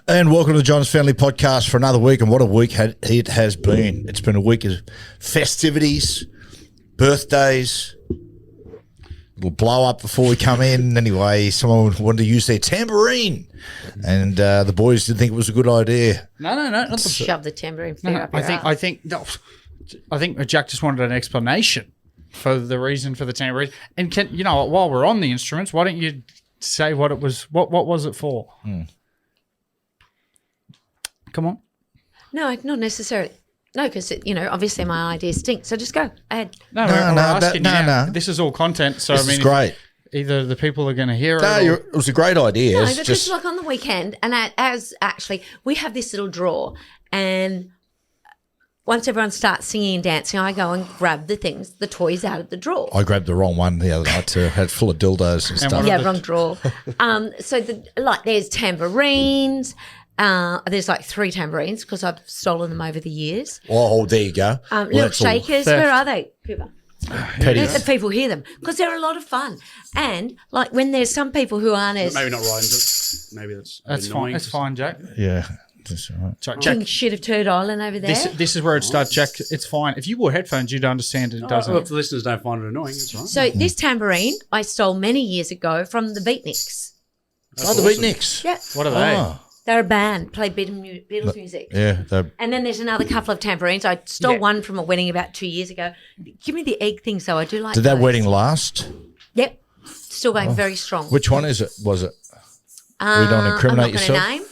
And welcome to the John's Family Podcast for another week. And what a week it has been. It's been a week of festivities, birthdays, little blow up before we come in. Anyway, someone wanted to use their tambourine, and the boys didn't think it was a good idea. No. Not Shove the tambourine up I think Jack just wanted an explanation for the reason for the tambourine. And while we're on the instruments, why don't you say what it was? What was it for? Come on. No, not necessarily. No, because, obviously my idea stinks. So just go ahead. No, we're asking you now. This is all content. So, This is great. Either the people are going to hear it. It was a great idea. No, It's but just just like on the weekend, and as actually, we have this little drawer, and once everyone starts singing and dancing, I go and grab the toys out of the drawer. I grabbed the wrong one the other night too. Had full of dildos and stuff. Yeah, wrong drawer. So there's tambourines. There's like 3 tambourines because I've stolen them over the years. Oh, there you go. Little shakers. Where are they, Cooper? Petty. Let the people hear them because they're a lot of fun. And like when there's some people who aren't as maybe not riding, but maybe that's fine. That's fine, Jack. Yeah. That's all right. Sorry, king Jack. shit of Turd Island over there. This is where it starts, Jack. It's fine. If you wore headphones, you'd understand it doesn't. Well, if the listeners don't find it annoying, that's right. So this tambourine I stole many years ago from the Beatniks. Oh, the Beatniks. Yeah. What are they? Oh. They're a band, play Beatles music. Yeah. And then there's another couple of tambourines. I stole one from a wedding about 2 years ago. Give me the egg things, though. I do like Did that those. wedding last? Yep. Still going very strong. Which one is it? Was it? We don't incriminate I'm not yourself. name.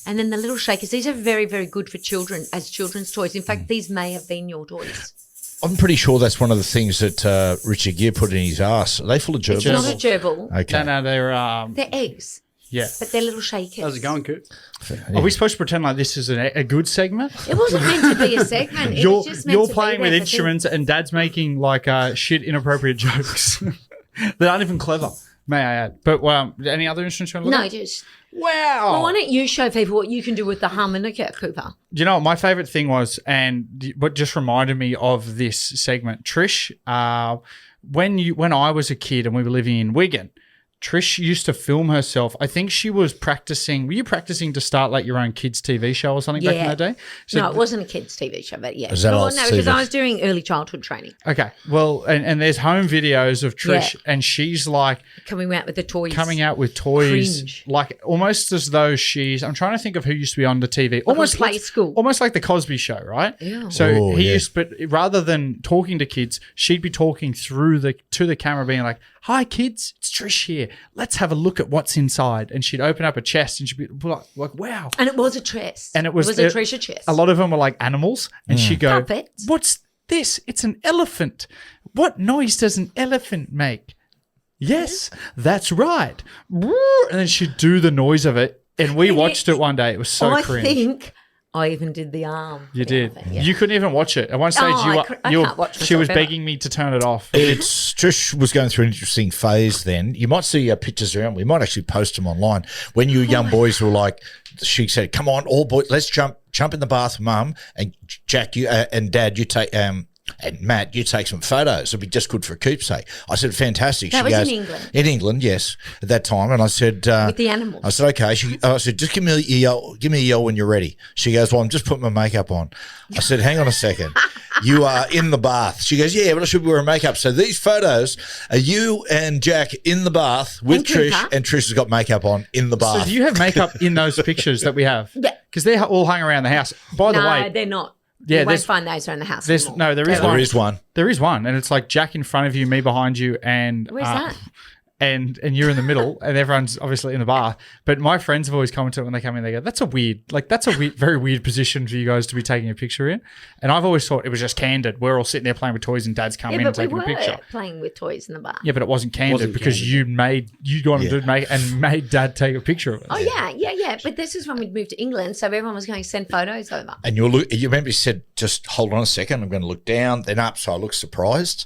And then the little shakers. These are very, very good for children as children's toys. In fact, these may have been your toys. I'm pretty sure that's one of the things that Richard Gere put in his ass. Are they full of gerbils? It's not a gerbil. Okay. No, they're They're eggs. yeah. But they're little shakers. How's it going, Coop? Are we supposed to pretend like this is a good segment? It wasn't meant to be a segment. It was just meant You're to playing be with there for instruments and Dad's making like shit inappropriate jokes that aren't even clever, may I add. But any other instruments you want to look No, at? just. Wow. Well, why don't you show people what you can do with the harmonica, Cooper? Do you know what my favourite thing was, and what just reminded me of this segment, Trish, when I was a kid and we were living in Wigan, Trish used to film herself. I think she was practicing. Were you practicing to start like your own kids' TV show or something back in the day? So no, it wasn't a kids' TV show, but yeah. Is that no, old because TV? I was doing early childhood training. Okay. Well, and there's home videos of Trish, Yeah. and she's like Coming out with the toys. coming out with toys, Cringe. like almost as though she's. I'm trying to think of who used to be on the TV. Almost Play School. Almost like the Cosby Show, right? Yeah. So Oh, he yeah. used, but rather than talking to kids, she'd be talking to the camera, being like, "Hi, kids, it's Trish here. Let's have a look at what's inside." And she'd open up a chest, and she'd be like, "Wow." And it was a chest. And it was a treasure chest. A lot of them were like animals, and she'd go, Puppets. "What's this? It's an elephant. What noise does an elephant make?" "Yes, that's right." And then she'd do the noise of it, and we watched it one day. It was so I cringe. think I even did the arm. You did. Yeah. You couldn't even watch it. At one stage, I can't watch she was myself begging me to turn it off. Trish was going through an interesting phase then. You might see pictures around. We might actually post them online. When you young boys were like, she said, "Come on, all boys, let's jump in the bath, Mum, and Jack, you and Dad, you take and Matt, you take some photos. It'd be just good for a keepsake." I said, "Fantastic." That She was goes, in England. In England, yes, at that time. And I said, With the animals. I said, "Okay." I said, "Just give me a yell when you're ready." She goes, "Well, I'm just putting my makeup on." I said, "Hang on a second. You are in the bath." She goes, "Yeah, but I should be wearing makeup." So these photos are you and Jack in the bath with And Trish, Cooper. and Trish has got makeup on in the bath. So do you have makeup in those pictures that we have? Yeah. Because they're all hung around the house. By the No, way, they're not. Yeah, you won't there's- find those around the house there is anymore. There is one. There is one, and it's like Jack in front of you, me behind you, and Where's that? and you're in the middle, and everyone's obviously in the bath. But my friends have always commented when they come in, they go, that's a weird, very weird position for you guys to be taking a picture in. And I've always thought it was just candid. We're all sitting there playing with toys, and Dad's coming Yeah, in but we and taking were a picture. playing with toys in the bar. Yeah, but it wasn't candid Wasn't because candid. you wanted to make and made Dad take a picture of it. Oh, yeah. But this is when we moved to England, so everyone was going to send photos over. And you remember you said, "Just hold on a second. I'm going to look down, then up." So I looked surprised.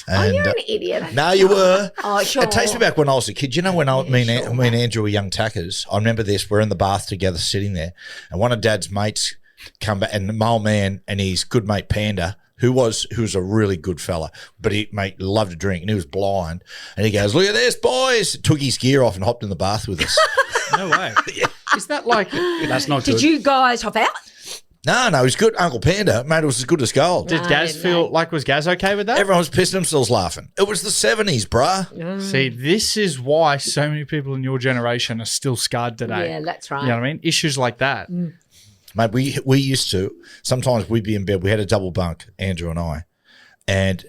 And, You're an idiot. no, you were. Oh, sure. It takes me back when I was a kid. You know, when me and Andrew were young tackers, I remember this. We're in the bath together, sitting there, and one of Dad's mates come back, and my old man and his good mate Panda, who was a really good fella, but he loved to drink, and he was blind. And he goes, "Look at this, boys!" Took his gear off and hopped in the bath with us. No way. Is that like? That's not Did good. you guys hop out? No, he's good. Uncle Panda, mate, it was as good as gold. Did No, Gaz feel like, was Gaz okay with that? Everyone was pissing themselves laughing. It was the 70s, bruh. See, this is why so many people in your generation are still scarred today. Yeah, that's right. You know what I mean? Issues like that. Mate, we used to, sometimes we'd be in bed. We had a double bunk, Andrew and I, and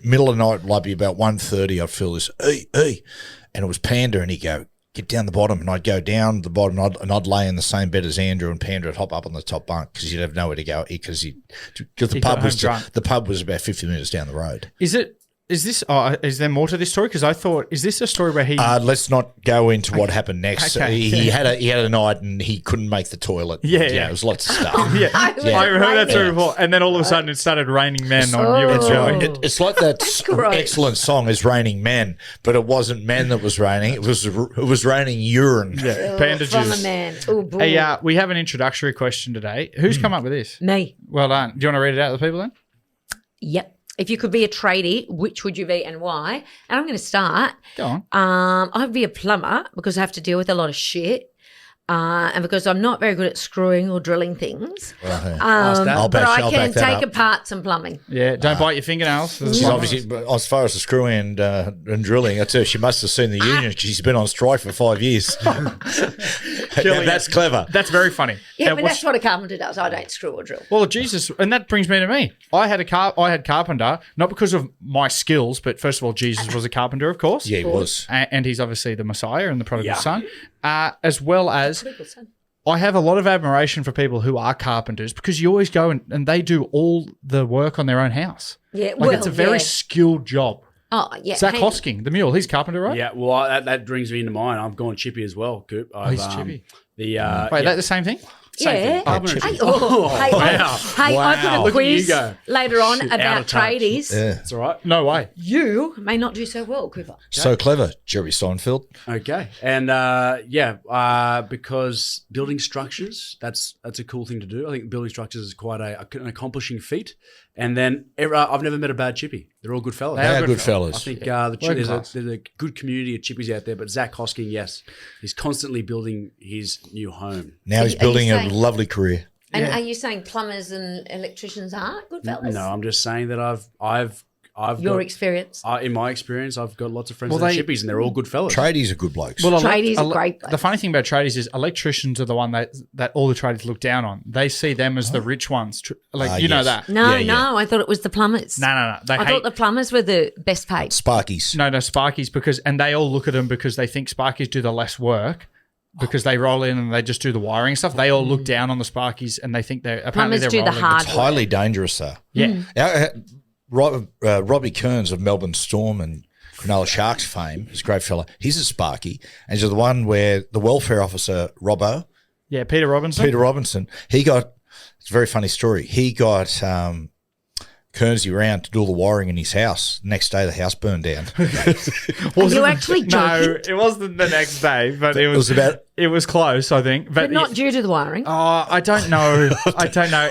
middle of the night, like be about 1:30, I'd feel this, and it was Panda, and he'd go, get down the bottom, and I'd go down the bottom, and I'd lay in the same bed as Andrew, and Panda would hop up on the top bunk because he'd have nowhere to go because the He pub got was home drunk. the pub was about 50 minutes down the road. Is there more to this story? Because I thought, is this a story where he? Let's not go into what happened next. Okay. He had a night and he couldn't make the toilet. Yeah. It was lots of stuff. yeah, Yeah. I remember that story before. And then all of a sudden it started raining men on you and Joey. It's like that gross. excellent song is "Raining Men," but it wasn't men that was raining. It was raining urine. Yeah, panda From a juice. man. Oh, boy. Hey, we have an introductory question today. Who's come up with this? Me. Well done. Do you want to read it out to the people then? Yep. If you could be a tradie, which would you be and why? And I'm going to start. Go on. I'd be a plumber because I have to deal with a lot of shit. And because I'm not very good at screwing or drilling things. I'll But back I can that take up. apart some plumbing. Yeah, don't bite your fingernails. She's obviously, but as far as the screwing and drilling, I tell you, she must have seen the union. She's been on strike for 5 years. Killing That's it. clever. That's very funny. Yeah, And but what's- that's what a carpenter does. I don't screw or drill. Well, Jesus, and that brings me to me. I had carpenter, not because of my skills, but first of all, Jesus was a carpenter, of course. Yeah, he was. And he's obviously the Messiah and the prodigal Yeah. son, as well as I have a lot of admiration for people who are carpenters because you always go and they do all the work on their own house. Yeah, Like it's a very skilled job. Oh, yeah. Zach Hey, Hosking, the mule, he's carpenter, right? Yeah, well, that brings me into mind. I've gone chippy as well, Coop. he's chippy. Wait, Wait, that the same thing? Yeah. Carpenter. Hey, I've got a Look at you quiz go. later on Shit, out about of touch. tradies. Yeah. That's all right. No way. You may not do so well, Cooper. So clever, Jerry Seinfeld. Okay, and because building structures, that's a cool thing to do. I think building structures is quite an accomplishing feat. And then I've never met a bad chippy. They're all good fellas. They are good I fellas. think Working there's class. a good community of chippies out there, but Zach Hosking, yes, he's constantly building his new home. Now he's Are you building a saying- lovely career. And Yeah. are you saying plumbers and electricians aren't good fellas? No, I'm just saying that I've Your got, experience. in my experience, I've got lots of friends Well, that are they- chippies, and they're all good fellas. Tradies are good blokes. Well, Tradies are great. The funny thing about tradies is electricians are the one that all the tradies look down on. They see them as the rich ones. You know yes. that. No, Yeah, yeah. I thought it was the plumbers. No. They I hate. thought the plumbers were the best paid. Sparkies. No, Sparkies and they all look at them because they think Sparkies do the less work because they roll in and they just do the wiring and stuff. They all look down on the Sparkies and they think they're apparently Plumbers they're do the rolling. hard It's highly dangerous, though. Yeah. Robbie Kearns of Melbourne Storm and Cronulla Sharks fame, he's a great fella. He's a Sparky, and he's the one where the welfare officer, Robbo, Yeah, Peter Robinson. Peter Robinson, it's a very funny story. He got Kearnsy round to do all the wiring in his house. Next day, the house burned down. Are you actually joking? No, it wasn't the next day, but it was about it was close, I think. But not due to the wiring. I don't know.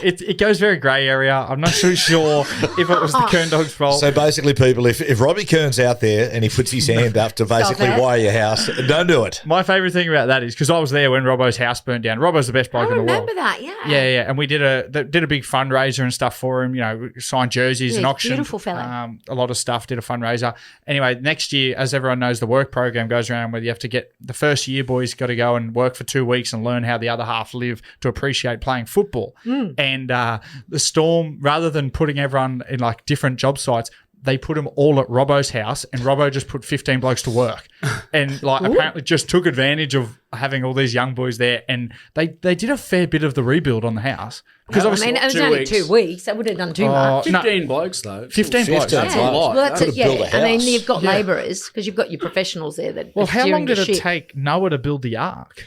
It goes very grey area. I'm not so sure if it was the Kern dog's fault. So basically, people, if Robbie Kearns out there and he puts his hand up to basically it. wire your house, don't do it. My favourite thing about that is because I was there when Robbo's house burnt down. Robbo's the best I bloke in the world. remember that, yeah. Yeah, and we did a big fundraiser and stuff for him. You know, signed jerseys Yeah, and he's a auctioned beautiful fella. a lot of stuff. Did a fundraiser. Anyway, next year, as everyone knows, the work program goes around where you have to get the first year boys got to go and work for 2 weeks and learn how the other half live to appreciate playing football. And the Storm, rather than putting everyone in like different job sites, they put them all at Robbo's house, and Robbo just put 15 blokes to work, and like apparently just took advantage of having all these young boys there, and they did a fair bit of the rebuild on the house because I obviously mean, it was 2 only weeks. 2 weeks. They would have done too much. no. 15 blokes though. 15 blokes. 15. That's a a lot. lot. Well, that's Could it, have built yeah. a I mean, house. you've got labourers because you've got your professionals there that Well, are how steering long did the it ship. take Noah to build the ark?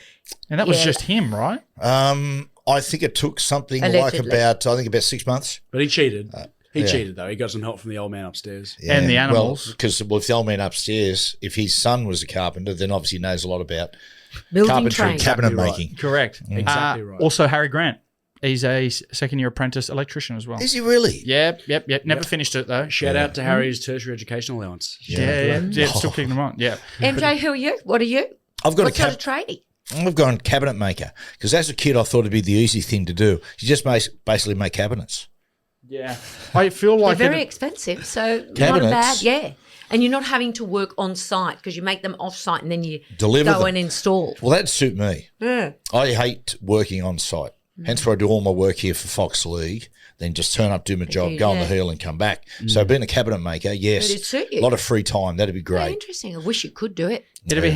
And that was Yeah. just him, right? I think it took something Allegedly. about 6 months. But he cheated. He yeah. cheated though. He got some help from the old man upstairs. And the animals. Because if the old man upstairs, if his son was a carpenter, then obviously he knows a lot about Building carpentry, train. cabinet Exactly right. making. Correct. Exactly right. Also, Harry Grant. He's a second-year apprentice electrician as well. Is he really? Yep. Never finished it, though. Shout out to Harry's tertiary education allowance. Yeah. Still kicking them on. Yeah. MJ, who are you? What are you? I've got What a sort of tradie? I've gone cabinet maker because as a kid I thought it'd be the easy thing to do. You just basically make cabinets. Yeah. I feel like They're very expensive, so not a bad, yeah. And you're not having to work on site because you make them off site and then you Deliver go them. and install. Well, that'd suit me. Yeah. I hate working on site. Hence why I do all my work here for Fox League, then just turn up, do my job, go on the hill and come back. So being a cabinet maker, yes, It'd suit you. a lot of free time. That'd be Yeah, great. interesting. I wish you could do it. It'd be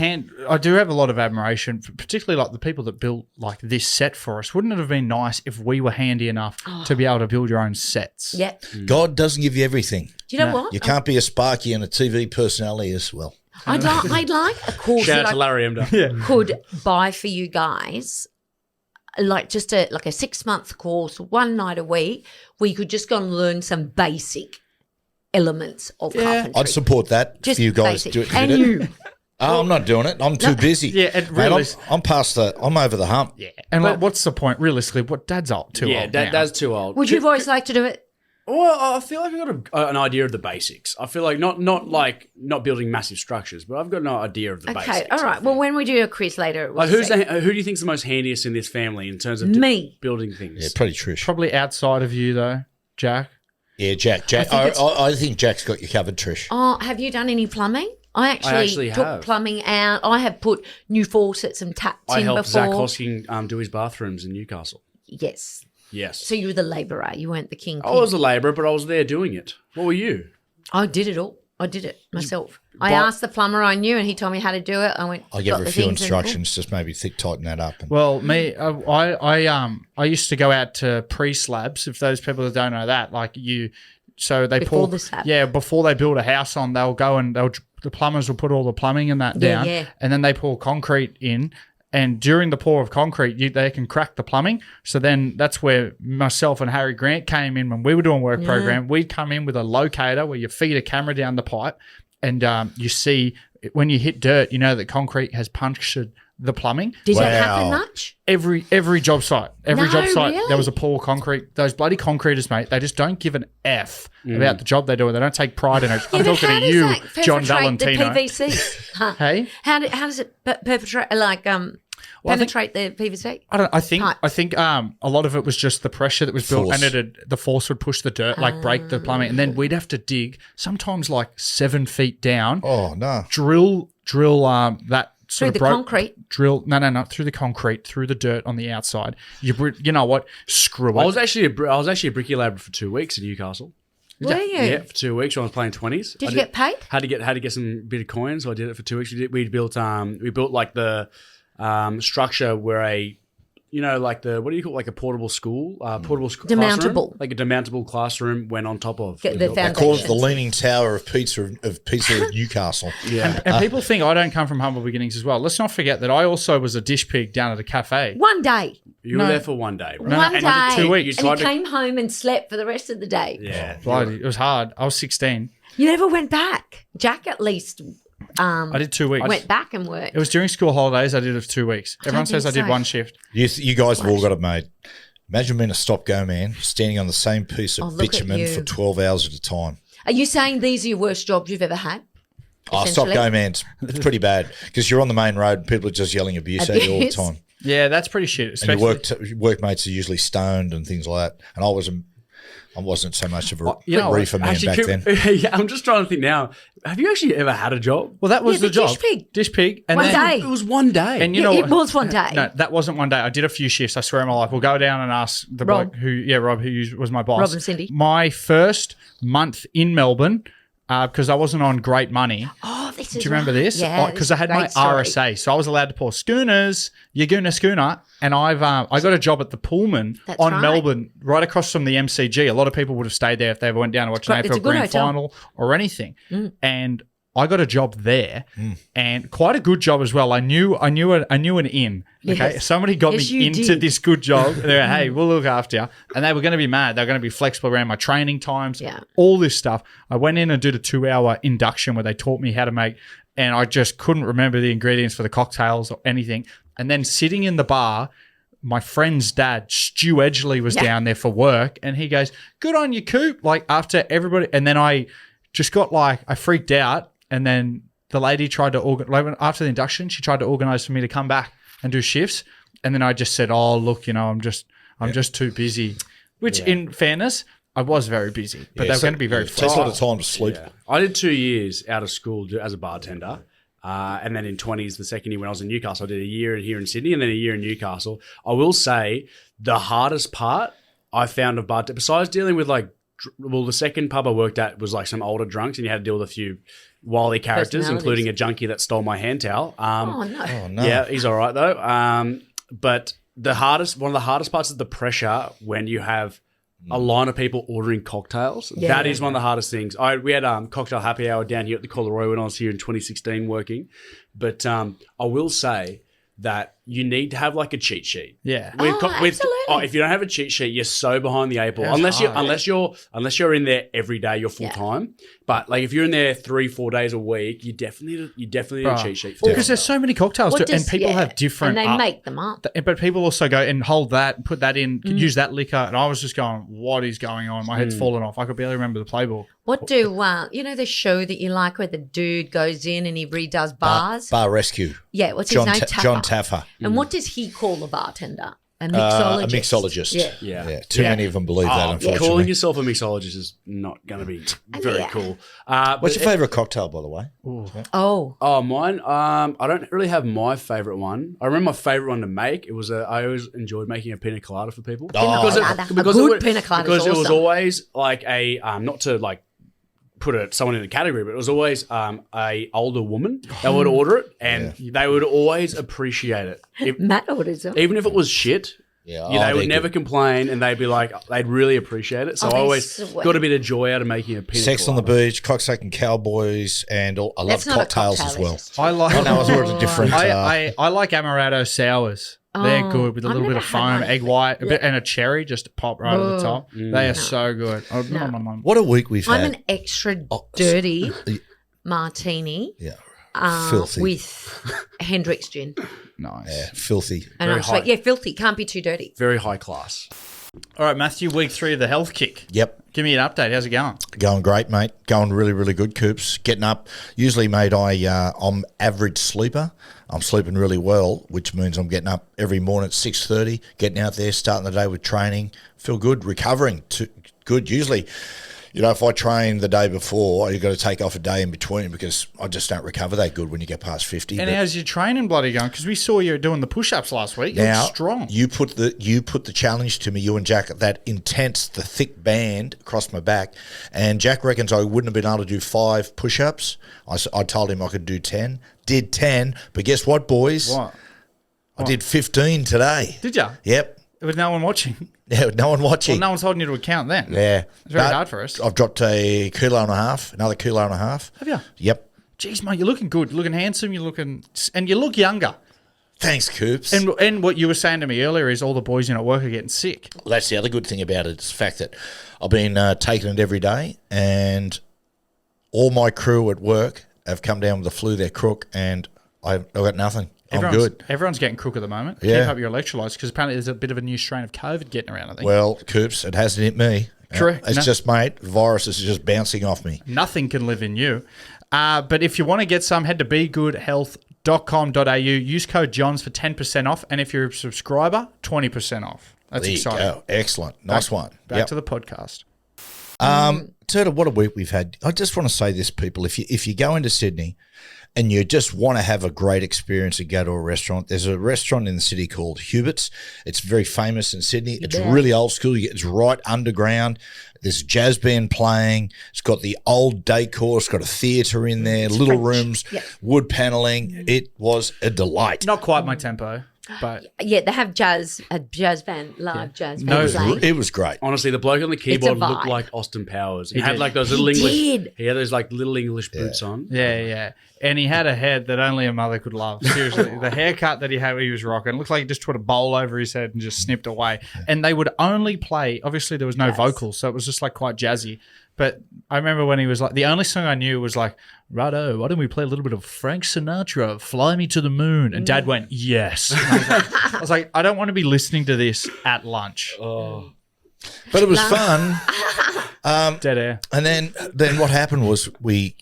I do have a lot of admiration, particularly like the people that built like this set for us. Wouldn't it have been nice if we were handy enough to be able to build your own sets? Yeah. God doesn't give you everything. Do you know what? You can't be a Sparky and a TV personality as well. I'd like a course Shout out that to Larry Emder. Yeah. could buy for you guys, like just a 6-month course, one night a week, where you could just go and learn some basic elements of carpentry. I'd support that Just if you guys basic. do it. And did it. you. Oh, I'm not doing it. I'm too busy. Yeah, it Mate, really I'm over the hump. Yeah. And like, what's the point? Realistically, what Dad's too Yeah, old now. Dad's too old. Would you boys like to do it? Well, I feel like I've got an idea of the basics. I feel like not building massive structures, but I've got an idea of the basics. Okay, all right. Well, when we do a quiz later, Like who do you think's the most handiest in this family in terms of Me. building things? Yeah, pretty Trish. Probably outside of you though, Jack. Yeah, Jack. I think Jack's got you covered, Trish. Oh, have you done any plumbing? I actually took have. plumbing out. I have put new faucets and taps I in helped before. Zach Hosking do his bathrooms in Newcastle. Yes. Yes. So you were the labourer. You weren't the king. I was a labourer, but I was there doing it. What were you? I did it all. I did it myself. I asked the plumber I knew, and he told me how to do it. I went. I gave got her a the few things and- instructions, just maybe tighten that up. And Well, me, I used to go out to pre-slabs. If those people that don't know that, like you, so they Before pour the slab. Yeah, before they build a house on, they'll go and the plumbers will put all the plumbing and that down, yeah. and then they pour concrete in. And during the pour of concrete, they can crack the plumbing. So then that's where myself and Harry Grant came in when we were doing work program. We'd come in with a locator where you feed a camera down the pipe, and you see when you hit dirt, you know that concrete has punctured the plumbing. Did Wow. that happen much? Every job site, No, really? there was a pour of concrete. Those bloody concreters, mate, they just don't give an F about the job they do. They don't take pride in it. I'm Yeah, but talking how to does you, that John perpetrate Valentino. The PVC. Huh. Hey, How does it perpetrate penetrate the PVC? I think Pipe. a lot of it was just the pressure that was built, Force. and the force would push the dirt, like break the plumbing, and then we'd have to dig sometimes like 7 feet down, oh no, drill that. Through Sort the of concrete? Drill, no, through the concrete, through the dirt on the outside. You know what? Screw it. I was actually a brickie labourer for 2 weeks in Newcastle. Were you? Yeah, for 2 weeks when I was playing 20s. Did you get paid? Had to get some bit of coins, so I did it for 2 weeks. We built like the structure where like a portable school, Demountable. classroom, like a demountable classroom went on top of. Get we the built that. foundation. call it the Leaning Tower of Pizza of Newcastle. Yeah. And people think I don't come from humble beginnings as well. Let's not forget that I also was a dish pig down at a cafe. One day. You were there for 1 day, right? One and I day. did 2 weeks. And you came home and slept for the rest of the day. Yeah. Bloody, it was hard. I was 16. You never went back. Jack at least I did 2 weeks. went back and worked. It was during school holidays. I did it for 2 weeks. Everyone says I think did so. one shift. You guys have all got it made. Imagine being a stop-go man, standing on the same piece Oh, of look at bitumen you. for 12 hours at a time. Are you saying these are your worst jobs you've ever had? Oh, Essentially. stop-go man, it's pretty bad because you're on the main road and people are just yelling abuse at you all the Abuse? time. Yeah, that's pretty shit. And Especially, your workmates are usually stoned and things like that. And I wasn't so much of a you know, reefer man back then. Yeah, I'm just trying to think now. Have you actually ever had a job? well, that was Yeah, the the job. dish pig. Dish pig. And One then, day. It was 1 day. And you Yeah, know it was one day. No, that wasn't one day. I did a few shifts. I swear on my life. We'll go down and ask the Rob. bloke Rob, who was my boss. Rob and Cindy. My first month in Melbourne, because I wasn't on great money. Oh, this is Do you remember right. this? Yeah. Because I had my great story. RSA, so I was allowed to pour schooners, Yaguna schooner, and I got a job at the Pullman That's on right. Melbourne, right across from the MCG. A lot of people would have stayed there if they ever went down to watch an It's a AFL good Grand hotel. Final or anything. And I got a job there, and quite a good job as well. I knew an in. Okay, Yes. somebody got Yes, me you into did. this good job. They were, hey, we'll look after you, and they were going to be mad. They were going to be flexible around my training times, Yeah. all this stuff. I went in and did a 2-hour induction where they taught me how to make, and I just couldn't remember the ingredients for the cocktails or anything. And then sitting in the bar, my friend's dad, Stu Edgley, was down there for work, and he goes, "Good on you, Coop." Like after everybody, and then I just got I freaked out, and then the lady tried to after the induction, she tried to organise for me to come back and do shifts. And then I just said, oh, look, I'm just too busy. Which, in fairness, I was very busy, but they were going to be very It takes a lot of time to sleep. Yeah. I did 2 years out of school as a bartender. And then in 20s, the second year when I was in Newcastle, I did a year here in Sydney and then a year in Newcastle. I will say the hardest part I found of bartender, besides dealing with the second pub I worked at was like some older drunks and you had to deal with a few wily characters, including a junkie that stole my hand towel. Oh, no. Yeah, he's all right though. But one of the hardest parts is the pressure when you have a line of people ordering cocktails. Yeah. That is one of the hardest things. We had cocktail happy hour down here at the Collaroy when I was here in 2016 working. But I will say that you need to have like a cheat sheet. Yeah. Absolutely. If you don't have a cheat sheet, you're so behind the eight ball. That's Unless you're in there every day, you're full time. But like if you're in there 3-4 days a week, you definitely need a cheat sheet. Because there's so many cocktails and people have different. And they make them up. But people also go and hold that, put that in, use that liquor. And I was just going, what is going on? My head's fallen off. I could barely remember the playbook. What do the show that you like where the dude goes in and he redoes bars? Bar Rescue. Yeah, what's his name? John Taffer. And what does he call the bartender? A mixologist. A mixologist. Yeah. Too many of them believe that, unfortunately. Calling yourself a mixologist is not going to be very cool. What's your favourite cocktail, by the way? Oh, mine. I don't really have my favourite one. I remember my favourite one to make. It was I always enjoyed making a pina colada for people. Pina colada. A good pina colada. Because it was awesome. always like a not to like put someone in a category, but it was always a older woman that would order it, and they would always appreciate it. Matt orders it. Even if it was shit. Yeah, they would never complain, and they'd be like, they'd really appreciate it. So I always got a bit of joy out of making a pina Sex colada. on the Beach, Cocksack and Cowboys, and I love That's not a cocktails cocktail, as well. it's just- I like. I know I was a different. I like Amaretto sours. They're good with a I've little bit never of had foam, one. egg white, and a cherry just to pop right at the top. They are so good. What a week we've I'm had. an extra dirty martini Filthy. with Hendrick's gin. Nice. Filthy. And Very I'm sweet. high. Yeah, filthy. Can't be too dirty. Very high class. All right, Matthew, week 3 of the health kick. Yep. Give me an update. How's it going? Going great, mate. Going really, really good, Coops. Getting up. Usually, mate, I'm average sleeper. I'm sleeping really well, which means I'm getting up every morning at 6:30, getting out there, starting the day with training. Feel good, recovering. Good. Usually, if I train the day before, you've got to take off a day in between because I just don't recover that good when you get past 50. And how's your training bloody going? Because we saw you doing the push-ups last week. You look strong. You put the challenge to me, you and Jack, that intense, the thick band across my back. And Jack reckons I wouldn't have been able to do 5 push-ups. I told him I could do 10. Did 10. But guess what, boys? What? I did 15 today. Did you? Yep. With no one watching? Yeah, no one watching. Well, no one's holding you to account then. Yeah. It's very hard for us. I've dropped a kilo and a half, another kilo and a half. Have you? Yep. Jeez, mate, you're looking good. You're looking handsome. And you look younger. Thanks, Coops. And what you were saying to me earlier is all the boys in at work are getting sick. Well, that's the other good thing about it is the fact that I've been taking it every day, and all my crew at work have come down with the flu. They're crook, and I've got nothing. I'm good. Everyone's getting crook at the moment. Yeah. Keep up your electrolytes because apparently there's a bit of a new strain of COVID getting around, I think. Well, Coops, it hasn't hit me. Correct. It's just, mate, the virus is just bouncing off me. Nothing can live in you. But if you want to get some, head to begoodhealth.com.au. Use code Johns for 10% off. And if you're a subscriber, 20% off. That's There exciting. you go. Excellent. Nice one. Back to the podcast. Turtle, what a week we've had. I just want to say this, people. If you go into Sydney and you just want to have a great experience and go to a restaurant, there's a restaurant in the city called Hubert's. It's very famous in Sydney. It's really old school. It's right underground. There's a jazz band playing. It's got the old decor. It's got a theatre in there, little rooms, wood panelling. It was a delight. Not quite my tempo, but Yeah, they have a jazz band, live jazz band playing. It was great. Honestly, the bloke on the keyboard vibe. looked like Austin Powers. He had did. like those little He English. did. He had those like little English boots on. yeah. And he had a head that only a mother could love. Seriously, the haircut that he had when he was rocking looked like he just put a bowl over his head and just snipped away. And they would only play, obviously there was no vocals, so it was just like quite jazzy. But I remember when he was like, the only song I knew was like, righto, why don't we play a little bit of Frank Sinatra, Fly Me to the Moon? And Dad went, yes. I was like, I don't want to be listening to this at lunch. But it was fun. Dead air. And then what happened was we,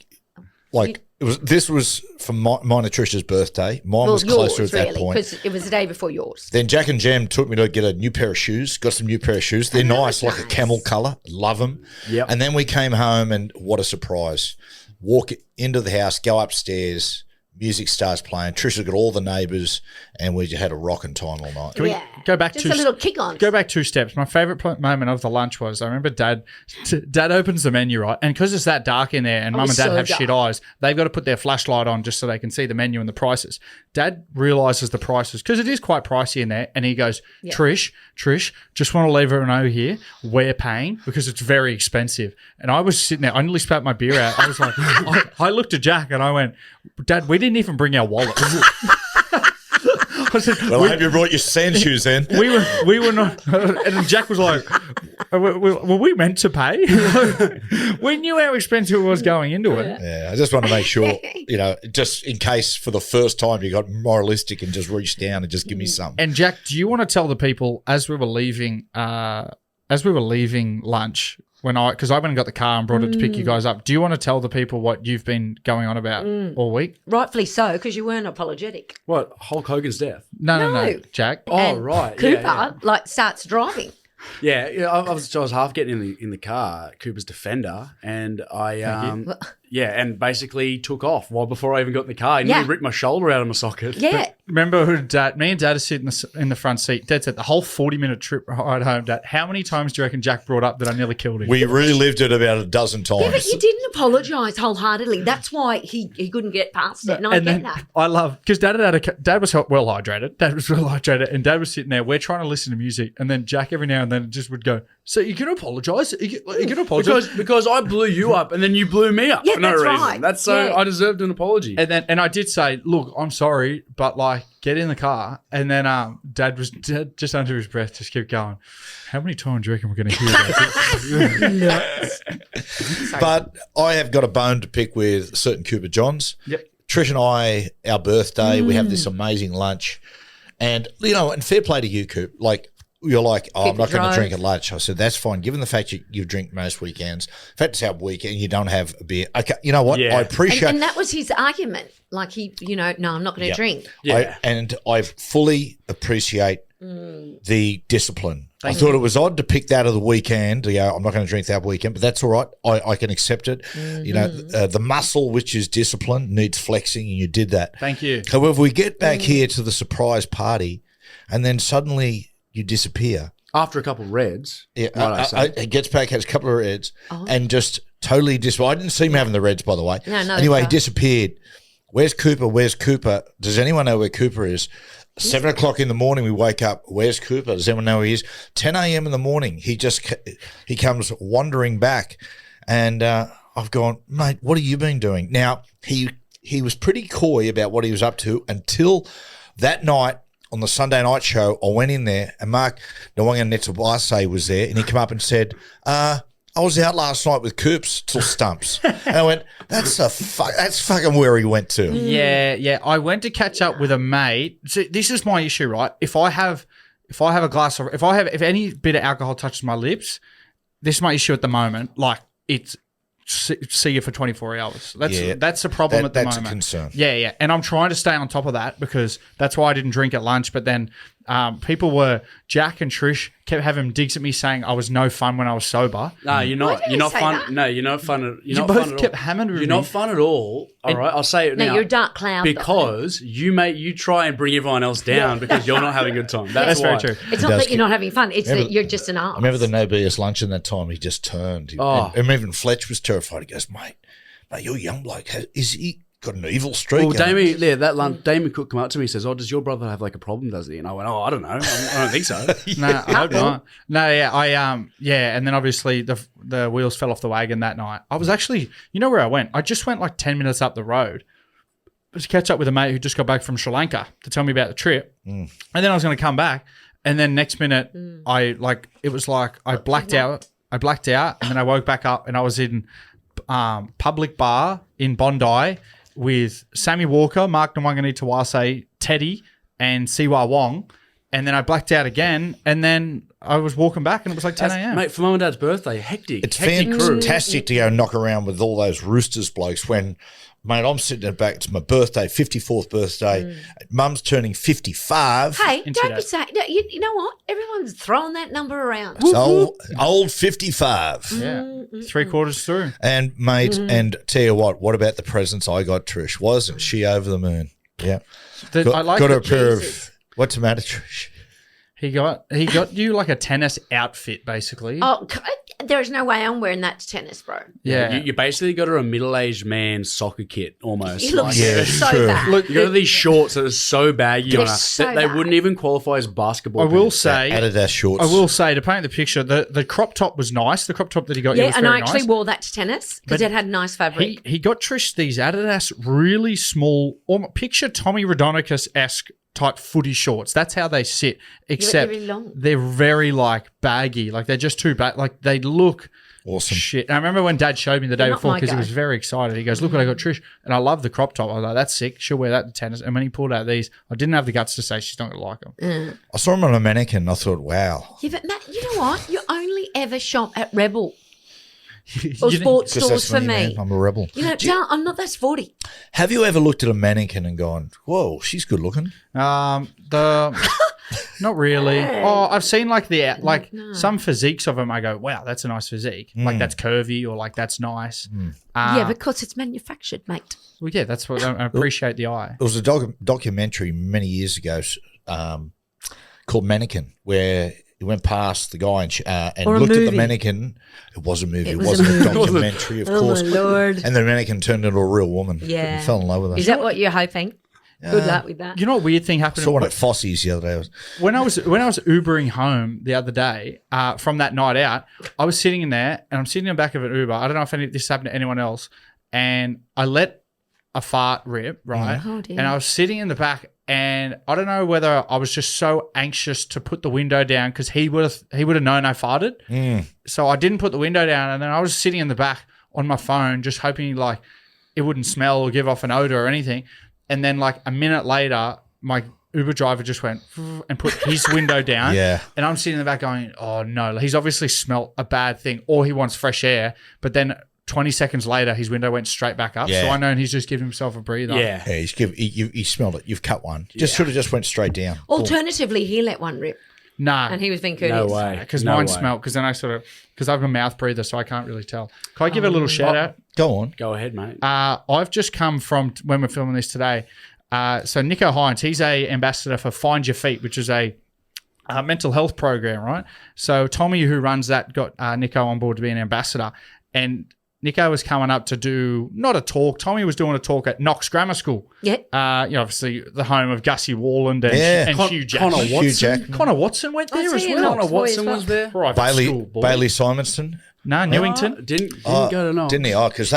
like, This was for mine and Trisha's birthday. Mine was closer at that point. Because it was the day before yours. Then Jack and Jam took me to get a new pair of shoes. Got some new pair of shoes. They're nice, like a camel colour. Love them. Yep. And then we came home, and what a surprise! Walk into the house, go upstairs. Music starts playing. Trisha got all the neighbours, and we just had a rocking time all night. Can we go back just a little kick on. Go back 2 steps. My favourite moment of the lunch was I remember Dad opens the menu, right? And because it's that dark in there and Mum and Dad have shit eyes, they've got to put their flashlight on just so they can see the menu and the prices. Dad realises the prices because it is quite pricey in there, and he goes, Trish, just want to leave everyone know here, we're paying because it's very expensive. And I was sitting there, I nearly spat my beer out. I was like, I looked at Jack and I went, Dad, we didn't even bring our wallet. I said, I hope you brought your sand shoes in. We were not. And Jack was like, were we meant to pay? We knew how expensive it was going into it. Yeah, I just want to make sure, just in case for the first time you got moralistic and just reached down and just give me some. And Jack, do you want to tell the people as we were leaving lunch? Because I went and got the car and brought it to pick you guys up. Do you want to tell the people what you've been going on about all week? Rightfully so, because you weren't apologetic. What? Hulk Hogan's death? No, Jack. Oh, right. Cooper starts driving. Yeah, I was half getting in the car, Cooper's Defender, and and basically took off before I even got in the car. He nearly ripped my shoulder out of my socket. Yeah. Remember me and Dad are sitting in the front seat. Dad said the whole 40-minute trip ride home, Dad, how many times do you reckon Jack brought up that I nearly killed him? We relived it about a dozen times. Yeah, but you didn't apologise wholeheartedly. That's why he couldn't get past it, and I get that. I love, because Dad was well hydrated. Dad was well hydrated, and Dad was sitting there. We're trying to listen to music, and then Jack every now and then just would go, so you can apologise? You can apologise? Because I blew you up, and then you blew me up for no reason. Right. That's so I deserved an apology. And I did say, look, I'm sorry, but get in the car. And then Dad was just under his breath, just kept going. How many times do you reckon we're going to hear that? But I have got a bone to pick with certain Cooper Johns. Yep. Trish and I, our birthday, we have this amazing lunch. And, and fair play to you, Coop. You're like, I'm not going to drink at lunch. I said, that's fine. Given the fact you drink most weekends, in fact, it's our weekend, you don't have a beer. Okay, you know what? Yeah. I appreciate and that was his argument. No, I'm not going to drink. Yeah. I fully appreciate the discipline. I thought it was odd to pick that of the weekend. I'm not going to drink that weekend, but that's all right. I can accept it. The muscle, which is discipline, needs flexing, and you did that. Thank you. However, we get back here to the surprise party, and then suddenly you disappear. After a couple of reds. Yeah, it gets back, has a couple of reds, and just totally disappeared. I didn't see him having the reds, by the way. No. Anyway, he disappeared. Where's Cooper? Does anyone know where Cooper is? 7 o'clock in the morning, we wake up. Where's Cooper? Does anyone know where he is? 10 a.m. in the morning, he comes wandering back, and I've gone, mate, what have you been doing? Now, he was pretty coy about what he was up to until that night. On the Sunday night show, I went in there and Mark Nawanga was there, and he came up and said, I was out last night with Coops till stumps. And I went, that's fucking where he went to. Yeah. I went to catch up with a mate. So this is my issue, right? If any bit of alcohol touches my lips, this is my issue at the moment. It's see you for 24 hours. That's the problem at the moment. That's a concern. Yeah. And I'm trying to stay on top of that because that's why I didn't drink at lunch. But then Jack and Trish kept having digs at me saying I was no fun when I was sober. No, you're not. You're not fun. That? No, you're not fun. You both kept hammering me. You're not fun at all. All right, I'll say it now. No, you're a dark cloud. Because you try and bring everyone else down because you're not having a good time. That's very true. It's not that you're not having fun. It's that you're just an arse. I remember the No BS luncheon that time. He just turned. And even Fletch was terrified. He goes, mate, you're a young bloke. Is he got an evil streak? Well, Damien Cook come up to me and says, does your brother have a problem, does he? And I went, I don't know. I don't think so. No, I hope not. No, yeah, and then obviously the wheels fell off the wagon that night. I was actually, where I went? I just went 10 minutes up the road to catch up with a mate who just got back from Sri Lanka to tell me about the trip. And then I was going to come back, and then next minute I blacked out. I blacked out, and then I woke back up, and I was in public bar in Bondi with Sammy Walker, Mark Nawangani Tawase, Teddy, and Siwa Wong. and then I blacked out again, and then I was walking back, and it was like 10 a.m. Mate, for Mum and Dad's birthday, hectic. It's hectic crew. fantastic to go knock around with all those Roosters blokes when, mate, I'm sitting at the back. It's my birthday, 54th birthday. Mum's turning 55. Hey, Into don't that. be saying. You know what? Everyone's throwing that number around. It's old 55. Yeah, 3/4 through. And, mate, and tell you what about the presents I got, Trish? Wasn't she over the moon? Yeah. I like got that a pair Jesus. of, what's the matter, Trish? he got you like a tennis outfit, basically. Oh, there is no way I'm wearing that to tennis, bro. yeah. You basically got her a middle-aged man soccer kit almost. You look Like, Yeah, so true. bad. Look, you got these shorts that are so baggy They're on her so that they bad. wouldn't even qualify as basketball I will pants. say, Adidas shorts. I will say, to paint the picture, the crop top was nice. The crop top that he got you Yeah, was and very I actually nice. wore that to tennis because it had nice fabric. He got Trish these Adidas really small, picture Tommy Radonicus-esque type footy shorts. That's how they sit, except really long. they're very like baggy. Like they're just too bad. Like they look Awesome. shit. And I remember when Dad showed me the day Not before my because he go. was very excited. He goes, "Look what I got, Trish," and I love the crop top. I was like, "That's sick. She'll wear that to tennis." And when he pulled out these, I didn't have the guts to say she's not gonna like them. I saw him on a mannequin. I thought, wow. Yeah, but Matt, you know what? You only ever shop at Rebel or You didn't- sports Because stores that's for me, me. man. I'm a rebel. You know, I'm not that sporty. Have you ever looked at a mannequin and gone, whoa, she's good looking? Not really. Oh, I've seen like some physiques of them. I go, wow, that's a nice physique. Like that's curvy or like that's nice. Yeah, because it's manufactured, mate. Well, yeah, that's what I appreciate the eye. There was a documentary many years ago called Mannequin, where he went past the guy and Or a looked at the movie. mannequin. It was a movie. It, was a wasn't a movie. documentary, of Oh, course. my Lord. And the mannequin turned into a real woman. Yeah. He fell in love with her. Is that what you're hoping? Good luck with that. You know what weird thing I happened? saw one at Fosse's the other day. When I was Ubering home the other day from that night out, I was sitting in there and I'm sitting in the back of an Uber. I don't know if any of this happened to anyone else, and I let a fart rip, right? Oh, dear. And I was sitting in the back, and I don't know whether I was just so anxious to put the window down because he would have known I farted. So I didn't put the window down, and then I was sitting in the back on my phone, just hoping like it wouldn't smell or give off an odor or anything. And then like a minute later, my Uber driver just went and put his window down. Yeah. And I'm sitting in the back going, oh no, he's obviously smelt a bad thing or he wants fresh air. But then 20 seconds later, his window went straight back up. Yeah. So I know he's just giving himself a breather. Yeah. Yeah, he smelled it. You've cut one. Should have just went straight down. Alternatively, he let one rip Nah. and he was being courteous. No way. Because No mine way. smelled, because then because I'm a mouth breather, so I can't really tell. Can I give a little shout out? Go on. Go ahead, mate. I've just come from, when we're filming this today, so Nico Hines, he's a ambassador for Find Your Feet, which is a mental health program, right? So Tommy, who runs that, got Nico on board to be an ambassador. And Nico was coming up to do, not a talk, Tommy was doing a talk at Knox Grammar School. Yeah. Obviously the home of Gussie Warland and, Yeah. and Hugh Connor Jackson. Hugh Jackman. Connor Watson went there so as you well. know. Connor boy Watson as was well. there. Private school, boy. Bailey Simonston. No, Newington. Didn't go to Knox. Didn't he? Oh, because